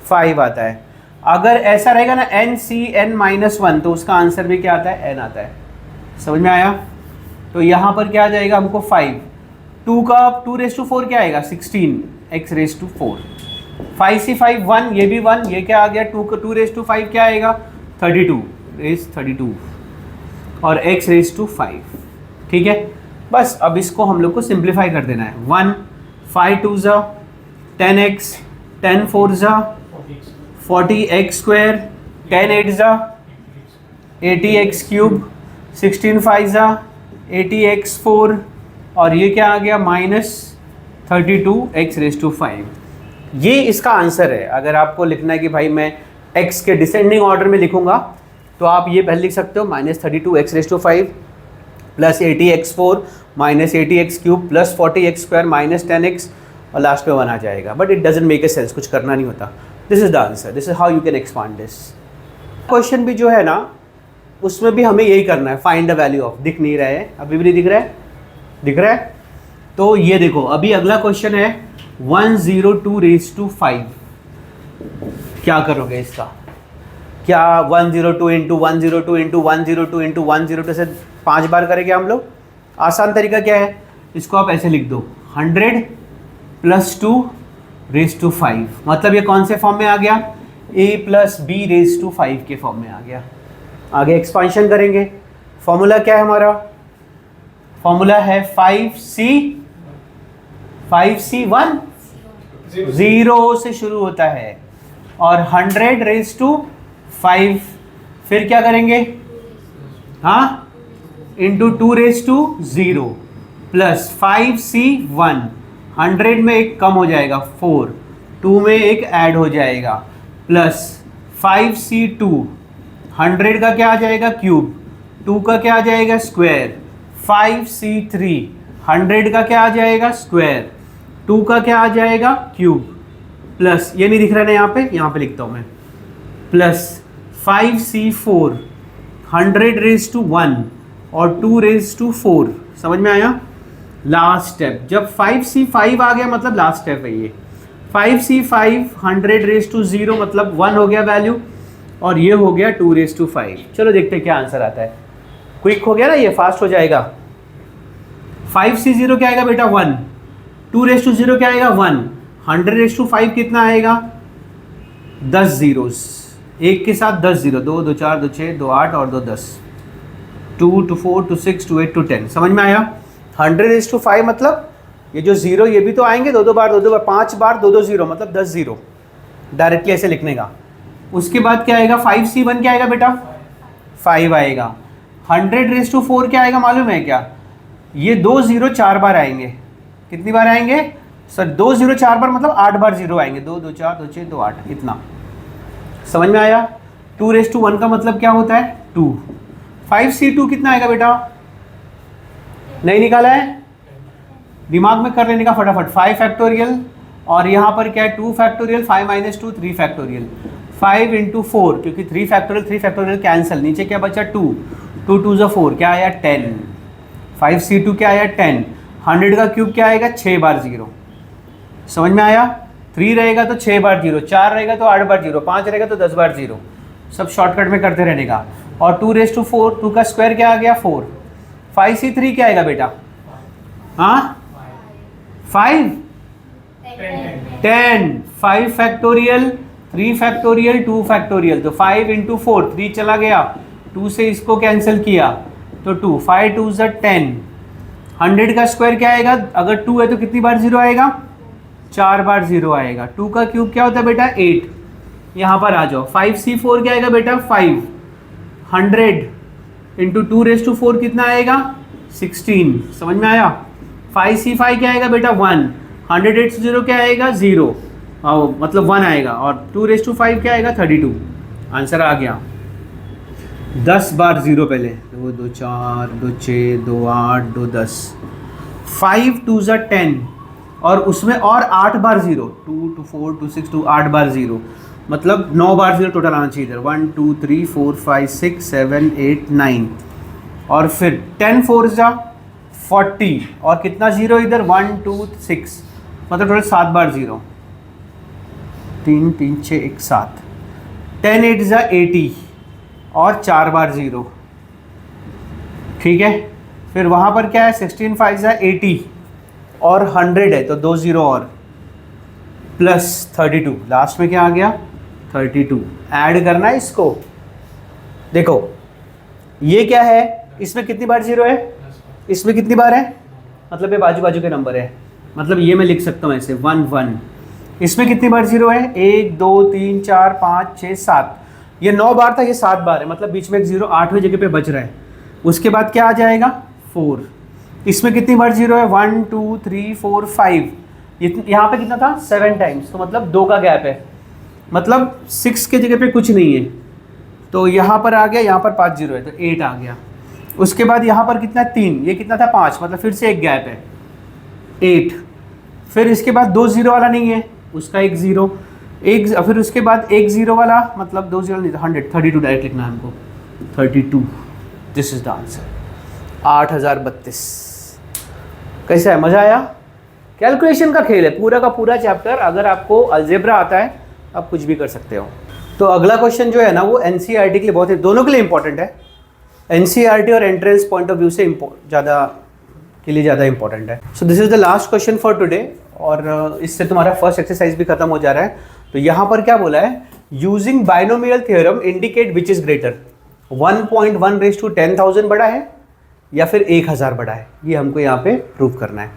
5 आता है। अगर ऐसा रहेगा ना NCn-1 तो उसका आंसर भी क्या आता है, n आता है। समझ में आया? तो यहाँ पर क्या आ जाएगा हमको 5, 2 का 2/4 क्या आएगा 16 x/4, 5C5 1, ये भी 1, ये क्या आ गया 2 का 2/5 क्या आएगा 32 और x/5। ठीक है, बस अब इसको हम लोग को सिंप्लीफाई कर देना है। 1 5 2 ज़ा 10x, 10 4 ज़ा 40x स्क्वायर, 10 8 ज़ा 80x क्यूब, 16 5 ज़ा 80x4 और ये क्या आ गया माइनस 32x/5। ये इसका आंसर है। अगर आपको लिखना है कि भाई मैं x के डिसेंडिंग ऑर्डर में लिखूंगा तो आप ये पहले लिख सकते हो, minus 32x/5 plus 80x4 minus 80x cube plus 40x square minus 10x और लास्ट में 1 आ जाएगा। But it doesn't make a sense, कुछ करना नहीं होता। This is the answer, this is how you can expand this. Question भी जो है ना उसमें भी हमें यही करना है, फाइंड द वैल्यू ऑफ। दिख नहीं रहा है, अभी भी नहीं दिख रहा है, दिख रहा है? तो ये देखो, अभी अगला क्वेश्चन है 102⁵. क्या करोगे इसका? क्या 102 इंटू 102 इंटू 102 इंटू 102 से 5 बार करेंगे हम लोग? आसान तरीका क्या है, इसको आप ऐसे लिख दो 100 + 2⁵. मतलब ये कौन से फॉर्म में आ गया? a + b⁵ के फॉर्म में आ गया। आगे एक्सपांशन करेंगे। फॉर्मूला क्या है हमारा? फॉर्मूला है 5c1 0 से शुरू होता है और 100⁵. फिर क्या करेंगे? हाँ, इंटू 2⁵ प्लस 5c1, 100 में एक कम हो जाएगा 4, 2 में एक ऐड हो जाएगा प्लस 5c2, 100 का क्या आ जाएगा क्यूब, 2 का क्या आ जाएगा स्क्वायर, 5c3, 100 का क्या आ जाएगा स्क्वायर, 2 का क्या आ जाएगा क्यूब, प्लस ये नहीं दिख रहा है ना, यहाँ पे लिखता हूँ मैं, प्लस 5c4, 100⁵ और 2⁵4। समझ में आया? लास्ट स्टेप, जब 5c5 आ गया मतलब लास्ट स्टेप है ये। 5c5 100⁵ मतलब 1 हो गया वैल्यू और ये हो गया 2⁵. चलो देखते हैं क्या आंसर आता है। क्विक हो गया ना, ये फास्ट हो जाएगा। 5c0 क्या आएगा बेटा 1, 2⁵ क्या आएगा 1, 100⁵ कितना आएगा 10 zeros, एक के साथ 10 0, 2 2 4 2 6 2 8 और 2 10, 2 2 4 2 6 2 8 2 10। समझ में आया? 100⁵ मतलब ये जो 0 ये भी तो आएंगे 2 2 बार 5 बार 2 2 0 मतलब 10 0, डायरेक्टली ऐसे लिखने का। उसके बाद क्या आएगा 5c1 क्या आएगा बेटा 5 आएगा। 100⁵ क्या आएगा मालूम है क्या? ये 2 0 4 बार आएंगे। कितनी बार आएंगे सर? 2 0 4 बार मतलब 8 बार 0 आएंगे, 2 2 4 2 6 2 8 इतना। समझ में आया? 2 का मतलब क्या होता है? 2। 5C2 कितना आएगा बेटा? नहीं निकाला है? दिमाग में कर लेने का फटाफट। 5 फैक्टोरियल और यहाँ पर क्या है? 2 फैक्टोरियल, 5 - 2 3 फैक्टोरियल, 5 × 4 क्योंकि 3 फैक्टोरियल कैंसिल, नीचे क्या बचा? 2, 2 2 ज़ा 4, क्या आया? 10। 5C2 क्या आया? 10। 100 का क्यूब क्या आएगा? 6 बार 0। समझ में आया? 3 रहेगा तो 6 बार 0, 4 रहेगा तो 8 बार 0, 5 रहेगा तो 10 बार 0। सब शॉर्टकट में करते रहने का। और 2⁴, 2 का स्क्वायर क्या आ गया? 4। 5C3 क्या आएगा बेटा? हाँ 5 10। 5 फैक्टोरियल, 3 फैक्टोरियल, 2 फैक्टोरियल, तो 5 × 4, 3 चला गया, 2 से इसको कैंसिल किया तो 2, 5 2 ज़ा 10। 100 का स्क्वायर क्या आएगा? अगर 2 है तो कितनी बार 0 आएगा? 4 बार 0 आएगा। 2 का क्यूब क्या होता है बेटा? 8। यहाँ पर आ जाओ। 5C4 क्या आएगा बेटा? 5। 100 × 2⁴ कितना आएगा? 16। समझ में आया? 5C5 क्या आएगा बेटा? 1। 100 × 0 क्या आएगा? 0, मतलब 1 आएगा। और 2⁵ क्या आएगा? 32। आंसर आ गया। 10 बार 0 पहले, 2 2 4 2 6 2 8 2 10, 5 2 ज़ा 10 और उसमें और 8 बार 0, 2 2 4 2 6 2 8 बार 0, मतलब 9 बार 0 टोटल आना चाहिए इधर। 1 2 3 4 5 6 7 8 9 और फिर 10 4 ज़ा 40 और कितना 0 इधर? 1 2 6, मतलब टोटल 7 बार 0, 3 3 6 1 7। 10 8 ज़ा 80 और 4 बार 0, ठीक है। फिर वहाँ पर क्या है? 16 5 ज़ा 80 और 100 है तो 2 0 और प्लस 32, लास्ट में क्या आ गया? 32। ऐड करना है इसको। देखो ये क्या है? इसमें कितनी बार 0 है? इसमें कितनी बार है? मतलब ये बाजू बाजू के नंबर है, मतलब ये मैं लिख सकता हूँ ऐसे 1 1। इसमें कितनी बार 0 है? 1 2 3 4 5 6 7। ये 9 बार था, ये 7 बार है, मतलब बीच में एक 0 8वें जगह पे बच रहा है। उसके बाद क्या आ जाएगा? 4। इसमें कितनी बार 0 है? 1 2 3 4 5। यहाँ पे कितना था? 7 टाइम्स, तो मतलब 2 का गैप है, मतलब 6 के जगह पे कुछ नहीं है, तो यहाँ पर आ गया, यहाँ पर 5 0 है तो 8 आ गया। उसके बाद यहाँ पर कितना? 3, ये कितना था? 5, मतलब फिर से एक गैप है, 8। फिर इसके बाद 2 0 वाला नहीं है, उसका एक 0, एक, फिर उसके बाद एक 0 वाला, मतलब 2 0 नहीं, 100 32 डायरेक्ट लिखना है हमको, 32। This is the answer. 8032। कैसा है? मज़ा आया? कैलकुलेशन का खेल है पूरा का पूरा चैप्टर। अगर आपको अलजेब्रा आता है आप कुछ भी कर सकते हो। तो अगला क्वेश्चन जो है ना वो एनसीईआरटी के लिए बहुत, दोनों के लिए इंपॉर्टेंट है। एनसीईआरटी और एंट्रेंस पॉइंट ऑफ व्यू से ज़्यादा इंपॉर्टेंट है। So this is the last question for today, और इससे तुम्हारा फर्स्ट एक्सरसाइज भी खत्म हो जा रहा है। तो यहाँ पर क्या बोला है? Using binomial theorem indicate which is greater, 1.1/10,000 बड़ा है या फिर 1000 बड़ा है, ये हमको यहाँ पे प्रूव करना है,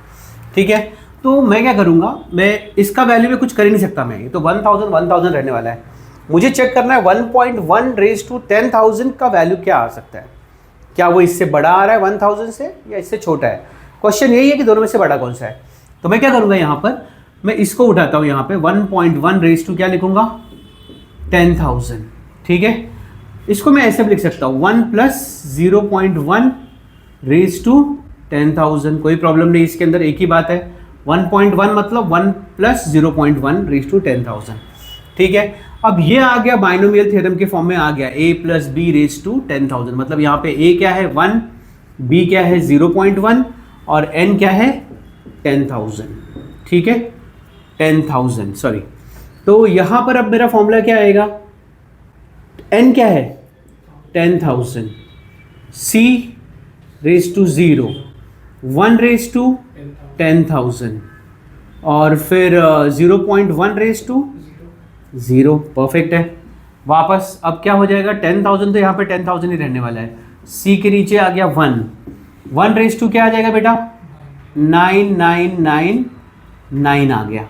ठीक है। तो मैं क्या करूँगा, मैं इसका वैल्यू में कुछ कर ही नहीं सकता मैं, तो 1000 रहने वाला है। मुझे चेक करना है 1.1/10,000 का वैल्यू क्या आ सकता है, क्या वो इससे बड़ा आ रहा है 1000 से या इससे छोटा है। क्वेश्चन यही है कि दोनों में से बड़ा कौन सा है। तो मैं क्या करूँगा, यहाँ पर मैं इसको उठाता हूँ, यहाँ पे 1.1 क्या लिखूँगा? 10,000, ठीक है। इसको मैं ऐसे भी लिख सकता हूँ 1 + 0.1/10,000, कोई प्रॉब्लम नहीं, इसके अंदर एक ही बात है। 1.1 मतलब 1 + 0.1/10,000, ठीक है। अब ये आ गया बाइनोमियल थ्योरम के फॉर्म में आ गया, a + b/10,000, मतलब यहाँ पे a क्या है 1, b क्या है 0.1 और n क्या है 10,000, ठीक है, 10,000 सॉरी। तो यहाँ पर अब मेरा फॉर्मूला क्या आएगा, n क्या है 10,000, c/0, 1/10,000 और फिर 0.1/0, परफेक्ट है। वापस अब क्या हो जाएगा 10,000, तो यहाँ पे 10,000 ही रहने वाला है। c के नीचे आ गया 1/2 क्या आ जाएगा बेटा 9999 आ गया,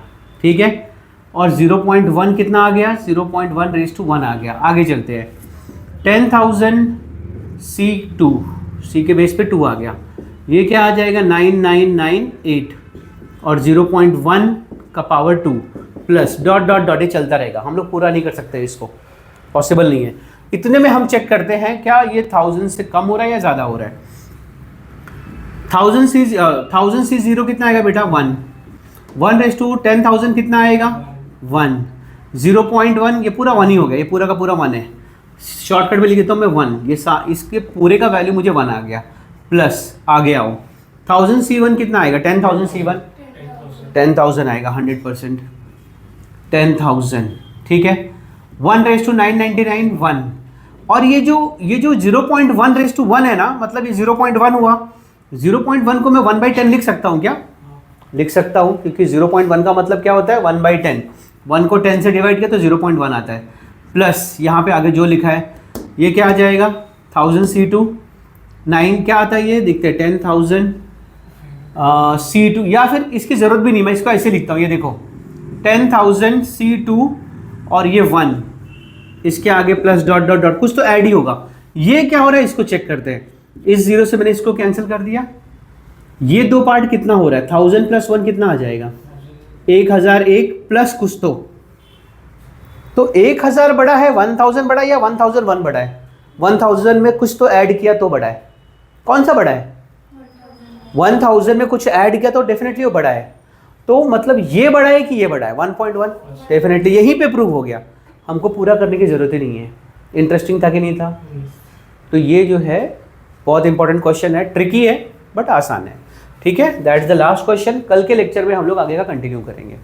ठीक है। और 0.1 कितना आ गया 0.1/1 आ गया। आगे चलते हैं 10,000 c के बेस पे 2 आ गया, ये क्या आ जाएगा 9998 और 0.1 का power 2 plus dot dot dot, ये चलता रहेगा, हम लोग पूरा नहीं कर सकते इसको, पॉसिबल नहीं है। इतने में हम चेक करते हैं क्या ये 1000 से कम हो रहा है या ज़्यादा हो रहा है। 1000 से 0 कितना आएगा बेटा 1, 1/10,000 कितना आएगा 1, 0.1 ये पूरा 1 ही हो गया, ये पूरा का पूरा 1 है। शॉर्टकट में लिख देता हूँ मैं 1, ये इसके पूरे का वैल्यू मुझे 1 आ गया, प्लस आगे आओ 1000 C1 कितना आएगा 10,000 C1 10,000 आएगा 100%, 10,000 ठीक है। 1/999 1, और ये जो 0.1/1 है ना, मतलब ये 0.1 हुआ। 0.1 को मैं 1/10 लिख सकता हूँ क्या? लिख सकता हूँ, क्योंकि 0.1 का मतलब क्या होता है 1/10, 1 को 10 से डिवाइड किया तो 0.1 आता है, प्लस यहाँ पे आगे जो लिखा है ये क्या आ जाएगा 1000 C2, 9 क्या आता है ये देखते हैं 10,000 C2, या फिर इसकी ज़रूरत भी नहीं, मैं इसको ऐसे लिखता हूँ, ये देखो 10,000 C2 और ये 1, इसके आगे प्लस डॉट डॉट डॉट कुछ तो ऐड ही होगा। ये क्या हो रहा है इसको चेक करते हैं। इस 0 से मैंने इसको कैंसिल कर दिया, ये दो पार्ट कितना हो रहा है 1000 + 1 कितना आ जाएगा 1001 प्लस कुछ तो 1000 बड़ा है 1000 बड़ा है या 1001 बड़ा है? 1000 में कुछ तो ऐड किया तो बड़ा है। कौन सा बड़ा है? 1000 में कुछ ऐड किया तो डेफिनेटली वो बड़ा है। तो मतलब ये बड़ा है कि ये बड़ा है 1.1, डेफिनेटली यहीं पे प्रूव हो गया, हमको पूरा करने की ज़रूरत ही नहीं है। इंटरेस्टिंग था कि नहीं था? तो ये जो है बहुत इंपॉर्टेंट क्वेश्चन है, ट्रिकी है बट आसान है। ठीक है, दैट्स द लास्ट क्वेश्चन। कल के लेक्चर में हम लोग आगे का कंटिन्यू करेंगे।